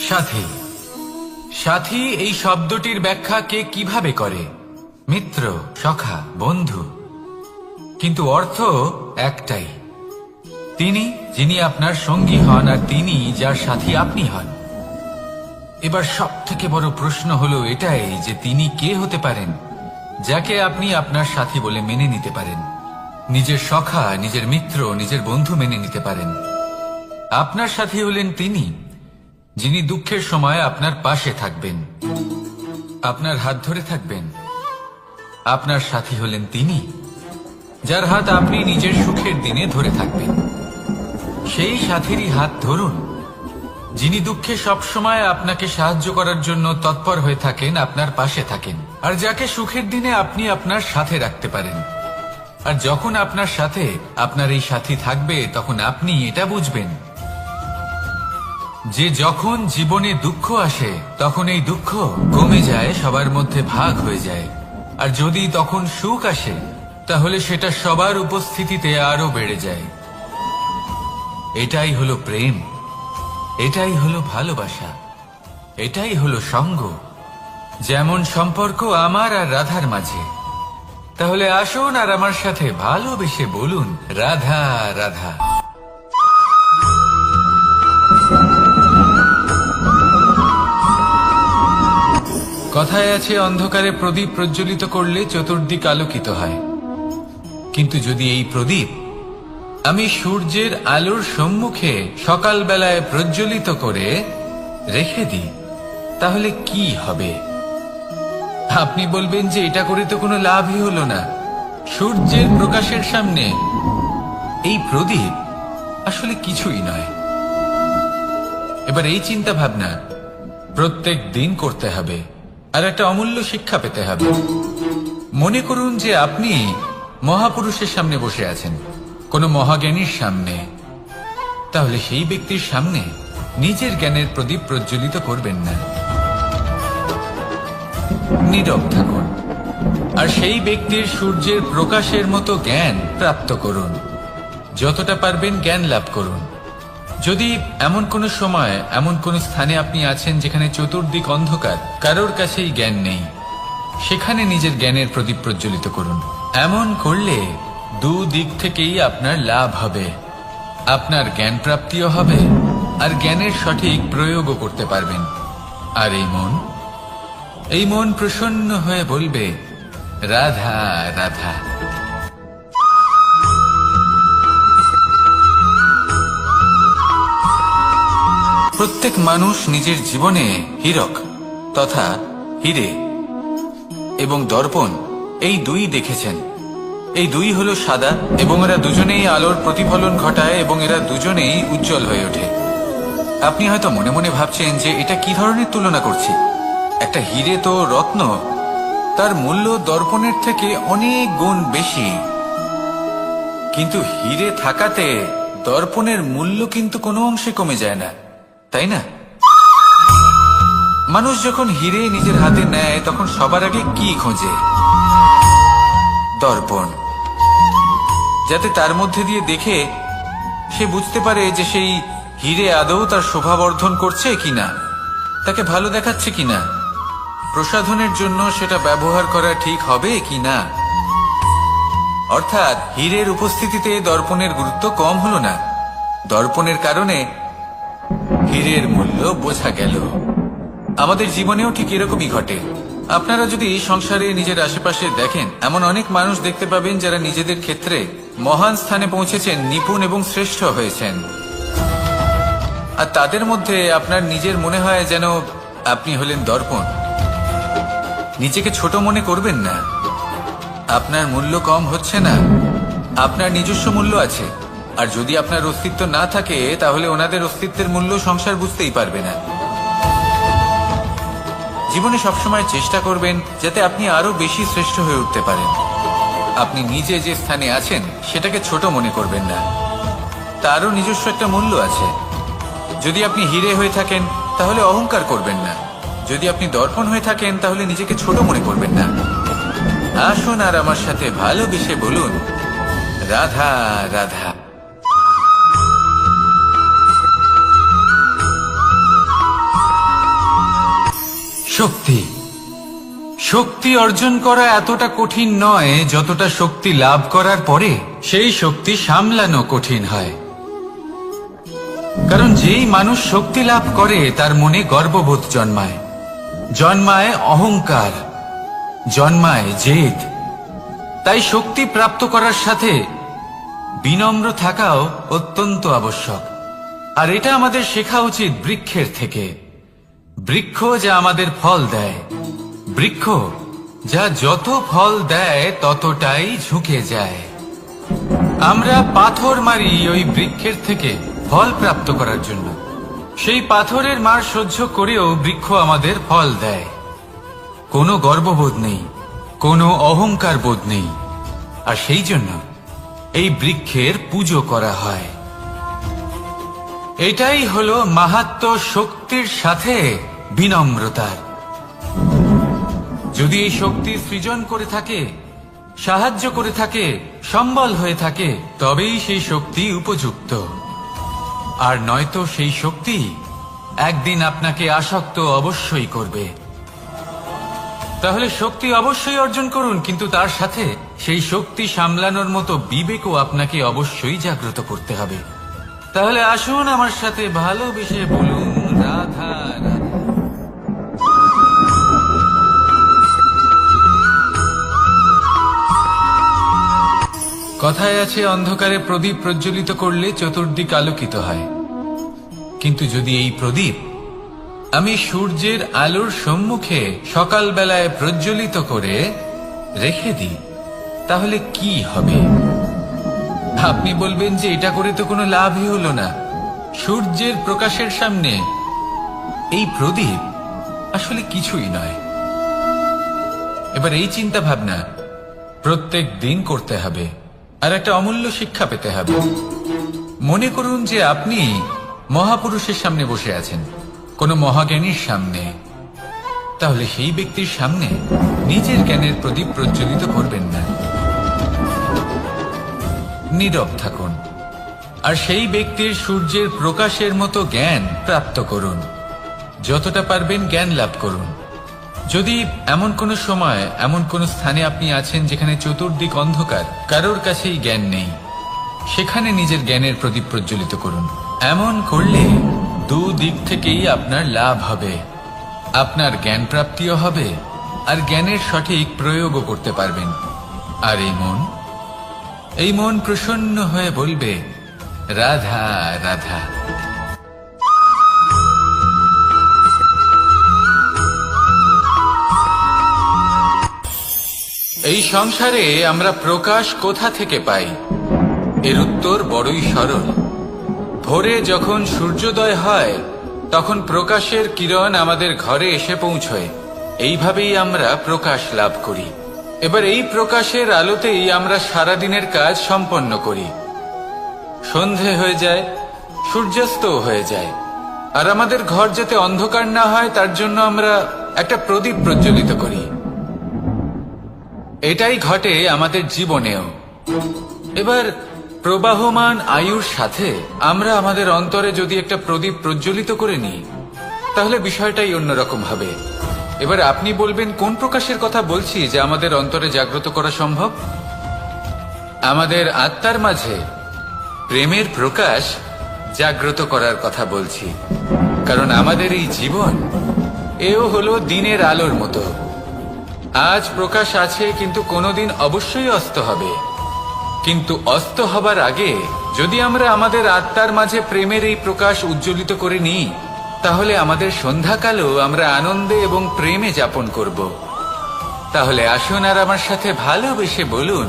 সাথী। সাথী এই শব্দটির ব্যাখ্যা কে কিভাবে করে? মিত্র, সখা, বন্ধু। কিন্তু অর্থ একটাই, তিনি যিনি আপনার সঙ্গী হন আর তিনি যার সাথী আপনি হন। এবার সব থেকে বড় প্রশ্ন হলো এটাই যে তিনি কে হতে পারেন যাকে আপনি আপনার সাথী বলে মেনে নিতে পারেন, নিজের সখা, নিজের মিত্র, নিজের বন্ধু মেনে নিতে পারেন। আপনার সাথী হলেন তিনি যিনি দুঃখের সময় আপনার পাশে থাকবেন, আপনার হাত ধরে থাকবেন। আপনার সাথী হলেন তিনি যার হাত আপনি নিজের সুখের দিনে ধরে থাকবেন। সেই সাথীরই হাত ধরুন যিনি দুঃখে সবসময় আপনাকে সাহায্য করার জন্য তৎপর হয়ে থাকেন, আপনার পাশে থাকেন, আর যাকে সুখের দিনে আপনি আপনার সাথে রাখতে পারেন। আর যখন আপনার সাথে আপনার এই সাথী থাকবে, তখন আপনি এটা বুঝবেন যে যখন জীবনে দুঃখ আসে তখন এই দুঃখ কমে যায়, সবার মধ্যে ভাগ হয়ে যায়। আর যদি তখন সুখ আসে তাহলে সেটা সবার উপস্থিতিতে আরো বেড়ে যায়। এটাই হলো প্রেম, এটাই হলো ভালোবাসা, এটাই হলো সঙ্গ। যেমন সম্পর্ক আমার আর রাধার মাঝে। তাহলে আসুন আর আমার সাথে ভালোবেসে বলুন, রাধা রাধা। কথায় আছে, অন্ধকারে প্রদীপ প্রজ্বলিত করলে চতুর্দিক আলোকিত হয়। কিন্তু যদি এই প্রদীপ আমি সূর্যের আলোর সম্মুখে সকালবেলায় প্রজ্বলিত করে রেখে দিই, তাহলে কি হবে? আপনি বলবেন যে এটা করে তো কোনো লাভই হলো না। সূর্যের প্রকাশের সামনে এই প্রদীপ আসলে কিছুই নয়। এবার এই চিন্তা ভাবনা প্রত্যেক দিন করতে হবে, আর একটা অমূল্য শিক্ষা পেতে হবে। মনে করুন যে আপনি মহাপুরুষের সামনে বসে আছেন, কোনো মহাজ্ঞানীর সামনে। তাহলে সেই ব্যক্তির সামনে নিজের জ্ঞানের প্রদীপ প্রজ্বলিত করবেন না, নীরব থাকুন, আর সেই ব্যক্তির সূর্যের প্রকাশের মতো জ্ঞান প্রাপ্ত করুন। যতটা পারবেন জ্ঞান লাভ করুন। যদি এমন কোনো সময়, এমন কোনো স্থানে আপনি আছেন যেখানে চতুর্দিক অন্ধকার, কারোর কাছেই জ্ঞান নেই, সেখানে নিজের জ্ঞানের প্রদীপ প্রজ্বলিত করুন। এমন করলে দুদিক থেকেই আপনার লাভ হবে। আপনার জ্ঞান প্রাপ্তিও হবে, আর জ্ঞানের সঠিক প্রয়োগও করতে পারবেন। আর এই মন প্রসন্ন হয়ে বলবে, রাধা রাধা। প্রত্যেক মানুষ নিজের জীবনে হীরক তথা হীরে এবং দর্পণ এই দুই দেখেছেন। এই দুই হলো সাদা, এবং এরা দুজনেই আলোর প্রতিফলন ঘটায়, এবং এরা দুজনেই উজ্জ্বল হয়ে ওঠে। আপনি হয়তো মনে মনে ভাবছেন যে এটা কি ধরনের তুলনা করছি। একটা হীরে তো রত্ন, তার মূল্য দর্পণের থেকে অনেক গুণ বেশি। কিন্তু হীরে থাকাতে দর্পণের মূল্য কিন্তু কোনো অংশে কমে যায় না, তাই না? মানুষ যখন হীরে নিজের হাতে নেয় তখন সবার আগে কি খোঁজে? দর্পণ, যাতে তার মধ্যে দিয়ে দেখে সে বুঝতে পারে যে সেই হীরে আদৌ তার শোভাবর্ধন করছে কিনা, তাকে ভালো দেখাচ্ছে কিনা, প্রসাধনের জন্য সেটা ব্যবহার করা ঠিক হবে কিনা। অর্থাৎ হীরের উপস্থিতিতে দর্পণের গুরুত্ব কম হলো না, দর্পণের কারণে হীরের মূল্য বোঝা গেল। আমাদের জীবনেও ঠিক এরকমই ঘটে। আপনারা যদি সংসারে নিজের আশেপাশে দেখেন, এমন অনেক মানুষ দেখতে পাবেন যারা নিজেদের ক্ষেত্রে মহান স্থানে পৌঁছেছেন, নিপুণ এবং শ্রেষ্ঠ হয়েছেন। আর তাদের মধ্যে আপনার নিজের মনে হয় যেন আপনি হলেন দর্পণ। নিজেকে ছোট মনে করবেন না। আপনার মূল্য কম হচ্ছে না, আপনার নিজস্ব মূল্য আছে। আর যদি আপনার অস্তিত্ব না থাকে তাহলে ওনাদের অস্তিত্বের মূল্য সংসার বুঝতেই পারবে না। জীবনে সবসময় চেষ্টা করবেন যাতে আপনি আরো বেশি শ্রেষ্ঠ হয়ে উঠতে পারেন। আপনি নিজে যে স্থানে আছেন সেটাকে ছোট মনে করবেন না, তারও নিজস্ব একটা মূল্য আছে। যদি আপনি হিরে হয়ে থাকেন তাহলে অহংকার করবেন না, যদি আপনি দর্পণ হয়ে থাকেন তাহলে নিজেকে ছোট মনে করবেন না। আসুন আর আমার সাথে ভালোবেসে বলুন, রাধা রাধা। শক্তি শক্তি অর্জন করা এতটা কঠিন নয় যতটা শক্তি লাভ করার পরে সেই শক্তি সামলানো কঠিন হয়। কারণ যেই মানুষ শক্তি লাভ করে তার মনে গর্ববোধ জন্মায়, জন্মায় অহংকার, জন্মায় জেদ। তাই শক্তি প্রাপ্ত করার সাথে বিনম্র থাকাও অত্যন্ত আবশ্যক। আর এটা আমাদের শেখা উচিত বৃক্ষের থেকে। বৃক্ষ যা আমাদের ফল দেয়, বৃক্ষ যা যত ফল দেয় ততটাই ঝুঁকে যায়। আমরা পাথর মারি ওই বৃক্ষের থেকে ফল প্রাপ্ত করার জন্য। সেই পাথরের মার সহ্য করেও বৃক্ষ আমাদের ফল দেয়। কোনো গর্ববোধ নেই, কোনো অহংকার বোধ নেই। আর সেই জন্য এই বৃক্ষের পুজো করা হয়। এটাই হলো মাহাত্ম্য শক্তির সাথে বিনম্রতার। যদি এই শক্তি সৃজন করে থাকে, সাহায্য করে থাকে, সম্বল হয়ে থাকে, তবেই সেই শক্তি উপযুক্ত। আর নয়তো সেই শক্তি একদিন আপনাকে আসক্ত অবশ্যই করবে। তাহলে শক্তি অবশ্যই অর্জন করুন, কিন্তু তার সাথে সেই শক্তি সামলানোর মতো বিবেকও আপনাকে অবশ্যই জাগ্রত করতে হবে। তাহলে আসুন আমার সাথে ভালোবেসে বলুন, রাধা রাধা। কথায় আছে, অন্ধকারে প্রদীপ প্রজ্বলিত করলে চতুর্দিক আলোকিত হয়। কিন্তু যদি এই প্রদীপ আমি সূর্যের আলোর সম্মুখে সকালবেলায় প্রজ্বলিত করে রেখে দিই, তাহলে কি হবে? আপনি বলবেন যে এটা করে তো কোনো লাভই হলো না। সূর্যের প্রকাশের সামনে এই প্রদীপ আসলে কিছুই নয়। এবার এই চিন্তা ভাবনা প্রত্যেক দিন করতে হবে, আর একটা অমূল্য শিক্ষা পেতে হবে। মনে করুন যে আপনি মহাপুরুষের সামনে বসে আছেন, কোনো মহাজ্ঞানীর সামনে। তাহলে সেই ব্যক্তির সামনে নিজের জ্ঞানের প্রদীপ প্রজ্বলিত করবেন না, নীরব থাকুন। আর সেই ব্যক্তির সূর্যের প্রকাশের মতো জ্ঞান প্রাপ্ত করুন। যতটা পারবেন জ্ঞান লাভ করুন। যদি এমন কোনো সময়, এমন কোনো স্থানে আপনি আছেন যেখানে চতুর্দিক অন্ধকার, কারোর কাছেই জ্ঞান নেই, সেখানে নিজের জ্ঞানের প্রদীপ প্রজ্বলিত করুন। এমন করলে দুদিক থেকেই আপনার লাভ হবে। আপনার জ্ঞান প্রাপ্তিও হবে, আর জ্ঞানের সঠিক প্রয়োগও করতে পারবেন। আর এই মন প্রসন্ন হয়ে বলবে, রাধা রাধা। এই সংসারে আমরা প্রকাশ কোথা থেকে পাই? এর উত্তর বড়ই সরল। ভোরে যখন সূর্যোদয় হয় তখন প্রকাশের কিরণ আমাদের ঘরে এসে পৌঁছয়। এইভাবেই আমরা প্রকাশ লাভ করি। এবার এই প্রকাশের আলোতেই আমরা সারাদিনের কাজ সম্পন্ন করি। সন্ধে হয়ে যায়, সূর্যাস্ত হয়ে যায়। আর আমাদের ঘর যাতে অন্ধকার না হয় তার জন্য আমরা একটা প্রদীপ প্রজ্বলিত করি। এটাই ঘটে আমাদের জীবনেও। এবার প্রবাহমান আয়ুর সাথে আমরা আমাদের অন্তরে যদি একটা প্রদীপ প্রজ্বলিত করে নিই, তাহলে বিষয়টাই অন্যরকম হবে। এবার আপনি বলবেন, কোন প্রকাশের কথা বলছি যে আমাদের অন্তরে জাগ্রত করা সম্ভব? আমাদের আত্মার মাঝে প্রেমের প্রকাশ জাগ্রত করার কথা বলছি। কারণ আমাদের এই জীবন এও হলো দিনের আলোর মতো। আজ প্রকাশ আছে, কিন্তু কোনোদিন অবশ্যই অস্ত হবে। কিন্তু অস্ত হবার আগে যদি আমরা আমাদের আত্মার মাঝে প্রেমের এই প্রকাশ উজ্জ্বলিত করে নিই, তাহলে আমাদের সন্ধ্যাকালও আমরা আনন্দে এবং প্রেমে যাপন করব। তাহলে আসুন আর আমার সাথে ভালোবেসে বলুন,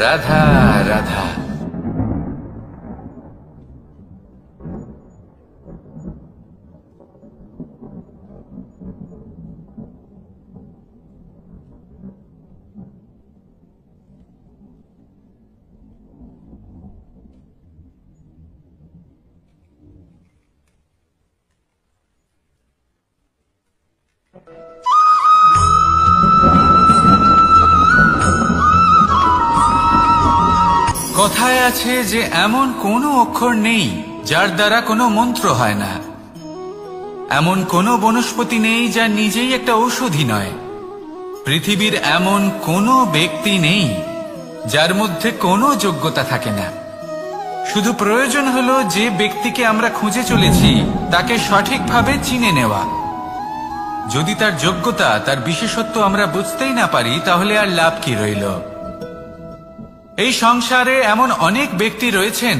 রাধা রাধা। আছে যে এমন কোনো অক্ষর নেই যার দ্বারা কোনো মন্ত্র হয় না। এমন কোনো বনস্পতি নেই যা নিজেই একটা ঔষধি নয়। পৃথিবীর এমন কোনো ব্যক্তি নেই যার মধ্যে কোনো যোগ্যতা থাকে না। শুধু প্রয়োজন হলো যে ব্যক্তিকে আমরা খুঁজে চলেছি তাকে সঠিকভাবে চিনে নেওয়া। যদি তার যোগ্যতা, তার বিশেষত্ব আমরা বুঝতেই না পারি, তাহলে আর লাভ কি রইল? এই সংসারে এমন অনেক ব্যক্তি রয়েছেন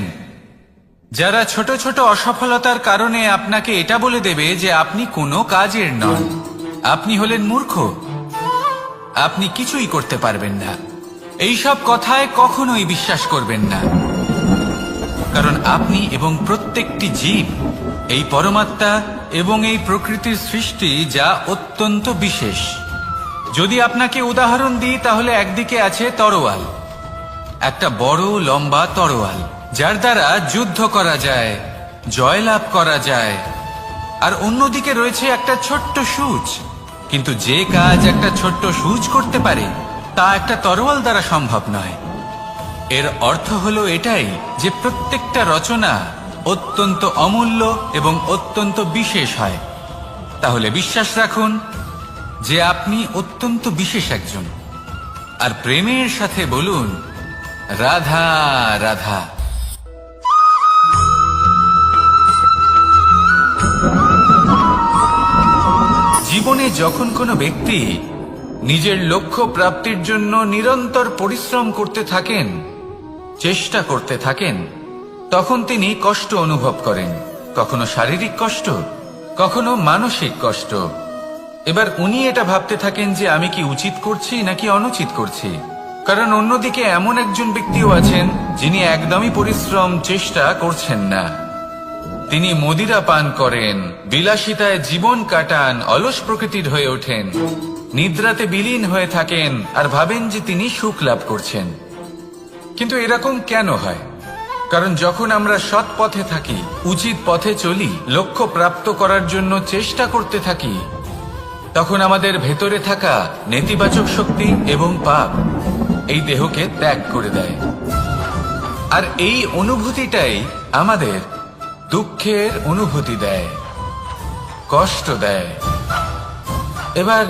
যারা ছোট ছোট অসফলতার কারণে আপনাকে এটা বলে দেবে যে আপনি কোনো কাজের নন, আপনি হলেন মূর্খ, আপনি কিছুই করতে পারবেন না। এইসব কথায় কখনোই বিশ্বাস করবেন না, কারণ আপনি এবং প্রত্যেকটি জীব এই পরমাত্মা এবং এই প্রকৃতির সৃষ্টি, যা অত্যন্ত বিশেষ। যদি আপনাকে উদাহরণ দিই তাহলে একদিকে আছে তরোয়াল, একটা বড় লম্বা তরোয়াল যার দ্বারা যুদ্ধ করা যায়, জয়লাভ করা যায়। আর অন্যদিকে রয়েছে একটা ছোট্ট সূঁচ, কিন্তু যে কাজ একটা ছোট্ট সূঁচ করতে পারে তা একটা তরোয়াল দ্বারা সম্ভব নয়। এর অর্থ হলো এটাই যে প্রত্যেকটা রচনা অত্যন্ত অমূল্য এবং অত্যন্ত বিশেষ হয়। তাহলে বিশ্বাস রাখুন যে আপনি অত্যন্ত বিশেষ একজন, আর প্রেমের সাথে বলুন রাধা রাধা। জীবনে যখন কোনো ব্যক্তি নিজের লক্ষ্য প্রাপ্তির জন্য নিরন্তর পরিশ্রম করতে থাকেন, চেষ্টা করতে থাকেন, তখন তিনি কষ্ট অনুভব করেন, কখনো শারীরিক কষ্ট, কখনো মানসিক কষ্ট। এবার উনি এটা ভাবতে থাকেন যে আমি কি উচিত করছি নাকি অনুচিত করছি। কারণ অন্যদিকে এমন একজন ব্যক্তিও আছেন যিনি একদমই পরিশ্রম, চেষ্টা করছেন না। তিনি মদিরা পান করেন, বিলাসিতায় জীবন কাটান, অলস প্রকৃতির হয়ে ওঠেন, নিদ্রাতে বিলীন হয়ে থাকেন আর ভাবেন যে তিনি সুখ লাভ করছেন। কিন্তু এরকম কেন হয়? কারণ যখন আমরা সৎ পথে থাকি, উচিত পথে চলি, লক্ষ্য প্রাপ্ত করার জন্য চেষ্টা করতে থাকি, তখন আমাদের ভেতরে থাকা নেতিবাচক শক্তি এবং পাপ এই দেহকে ত্যাগ করে দেয়। আর এই অনুভূতিটাই আমাদের দুঃখের অনুভূতি দেয়, কষ্ট দেয়। এবার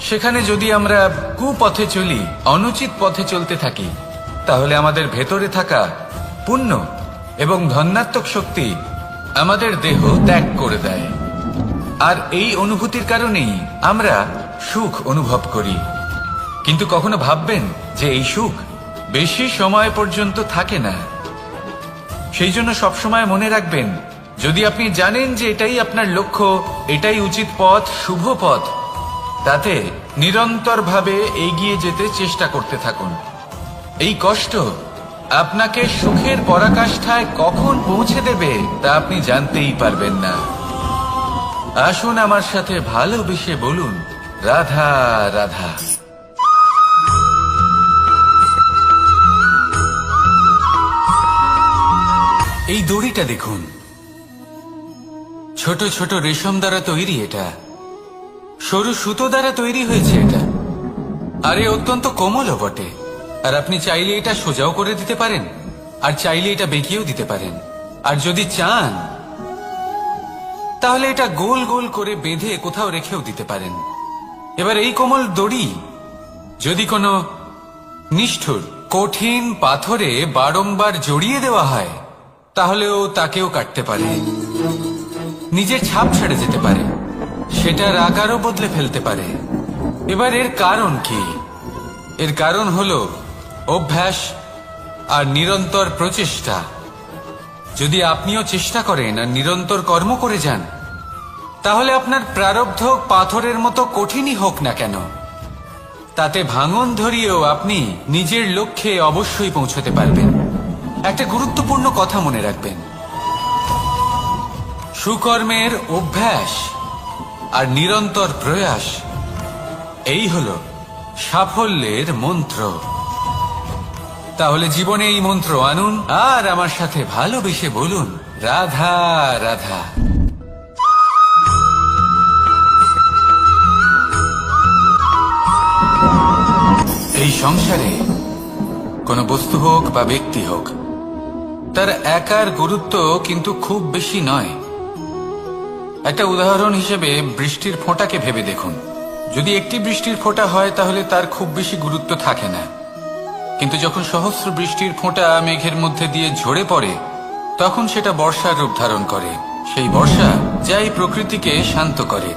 সেখানে যদি আমরা কুপথে চলি, অনুচিত পথে চলতে থাকি, তাহলে আমাদের ভেতরে থাকা পুণ্য এবং ধনাত্মক শক্তি আমাদের দেহ ত্যাগ করে দেয়। আর এই অনুভূতির কারণেই আমরা সুখ অনুভব করি। কিন্তু কখনো ভাববেন যে এই সুখ বেশি সময় পর্যন্ত থাকে না। সেই জন্য সবসময় মনে রাখবেন, যদি আপনি জানেন যে এটাই আপনার লক্ষ্য, এটাই উচিত পথ, শুভ পথ, তাতে নিরন্তরভাবে এগিয়ে যেতে চেষ্টা করতে থাকুন। এই কষ্ট আপনাকে সুখের পরাকাষ্ঠায় কখন পৌঁছে দেবে তা আপনি জানতেই পারবেন না। আসুন আমার সাথে ভালোবেসে বলুন রাধা রাধা। এই দড়িটা দেখুন, ছোট ছোট রেশম দ্বারা তৈরি, এটা সরু সুতো দ্বারা তৈরি হয়েছে এটা, আর এ অত্যন্ত কোমলও বটে। আর আপনি চাইলে এটা সোজাও করে দিতে পারেন, আর চাইলে এটা বেঁকিয়েও দিতে পারেন, আর যদি চান তাহলে এটা গোল গোল করে বেঁধে কোথাও রেখেও দিতে পারেন। এবার এই কোমল দড়ি যদি কোনো নিষ্ঠুর কঠিন পাথরে বারংবার জড়িয়ে দেওয়া হয়, তাহলেও তাকেও কাটতে পারে, নিজের ছাপ ছেড়ে যেতে পারে, সেটার আকারও বদলে ফেলতে পারে। এবার এর কারণ কি? এর কারণ হলো অভ্যাস আর নিরন্তর প্রচেষ্টা। যদি আপনিও চেষ্টা করেন আর নিরন্তর কর্ম করে যান, তাহলে আপনার প্রারব্ধ পাথরের মতো কঠিনই হোক না কেন, তাতে ভাঙন ধরিয়েও আপনি নিজের লক্ষ্যে অবশ্যই পৌঁছতে পারবেন। একটা গুরুত্বপূর্ণ কথা মনে রাখবেন, সুকর্মের অভ্যাস আর নিরন্তর প্রয়াস, এই হলো সাফল্যের মন্ত্র। তাহলে জীবনে এই মন্ত্র আনুন আর আমার সাথে ভালোবেসে বলুন রাধা রাধা। এই সংসারে কোনো বস্তু হোক বা ব্যক্তি হোক, তার একার গুরুত্ব কিন্তু খুব বেশি নয়। একটা উদাহরণ হিসেবে বৃষ্টির ফোঁটাকে ভেবে দেখুন। যদি একটি বৃষ্টির ফোঁটা হয় তাহলে তার খুব বেশি গুরুত্ব থাকে না, কিন্তু যখন সহস্র বৃষ্টির ফোঁটা মেঘের মধ্যে দিয়ে ঝরে পড়ে তখন সেটা বর্ষার রূপ ধারণ করে। সেই বর্ষা যা এই প্রকৃতিকে শান্ত করে।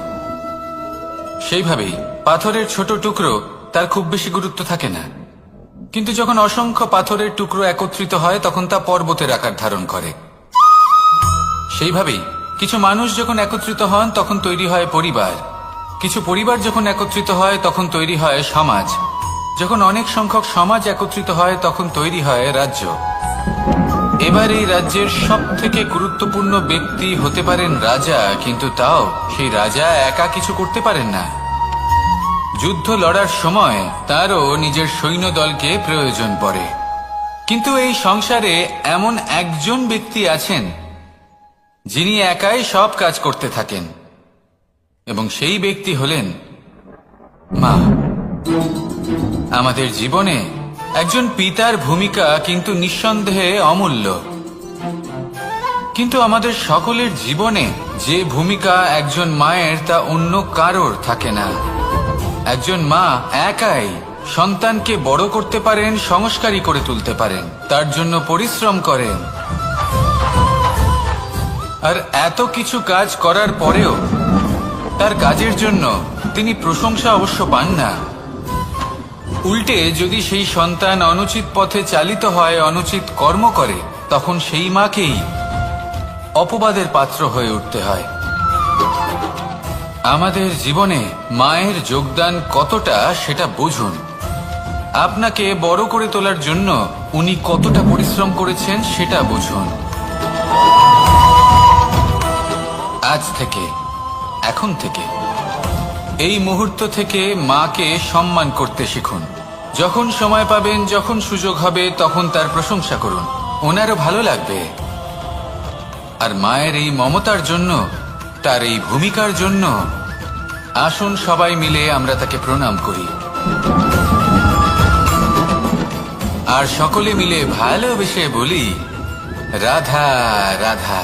সেইভাবেই পাথরের ছোট টুকরো তার খুব বেশি গুরুত্ব থাকে না, কিন্তু যখন অসংখ্য পাথরের টুকরো একত্রিত হয় তখন তা পর্বতের আকার ধারণ করে। সেইভাবেই কিছু মানুষ যখন একত্রিত হন তখন তৈরি হয় পরিবার, কিছু পরিবার যখন একত্রিত হয় তখন তৈরি হয় সমাজ, যখন অনেক সংখ্যক সমাজ একত্রিত হয় তখন তৈরি হয় রাজ্য। এবার এই রাজ্যের সব থেকে গুরুত্বপূর্ণ ব্যক্তি হতে পারেন রাজা, কিন্তু তাও সেই রাজা একা কিছু করতে পারেন না। যুদ্ধ লড়ার সময় তারও নিজের সৈন্যদলকে প্রয়োজন পড়ে। কিন্তু এই সংসারে এমন একজন ব্যক্তি আছেন যিনি একাই সব কাজ করতে থাকেন, এবং সেই ব্যক্তি হলেন মা। আমাদের জীবনে একজন পিতার ভূমিকা কিন্তু নিঃসন্দেহে অমূল্য, কিন্তু আমাদের সকলের জীবনে যে ভূমিকা একজন মায়ের তা অন্য কারোর থাকে না। একজন মা একাই সন্তানকে বড় করতে পারেন, সংস্কারী করে তুলতে পারেন, তার জন্য পরিশ্রম করেন। আর এত কিছু কাজ করার পরেও তার কাজের জন্য তিনি প্রশংসা অবশ্য পান না। উল্টে যদি সেই সন্তান অনুচিত পথে চালিত হয়, অনুচিত কর্ম করে, তখন সেই মাকেই অপবাদের পাত্র হয়ে উঠতে হয়। আমাদের জীবনে মায়ের যোগদান কতটা সেটা বুঝুন। আপনাকে বড় করে তোলার জন্য উনি কতটা পরিশ্রম করেছেন সেটা বুঝুন। আজ থেকে, এখন থেকে, এই মুহূর্ত থেকে মাকে সম্মান করতে শিখুন। যখন সময় পাবেন, যখন সুযোগ হবে, তখন তার প্রশংসা করুন, ওনারও ভালো লাগবে। আর মায়ের এই মমতার জন্য, তার এই ভূমিকার জন্য আসুন সবাই মিলে আমরা তাকে প্রণাম করি, আর সকলে মিলে ভালোবেসে বলি রাধা রাধা।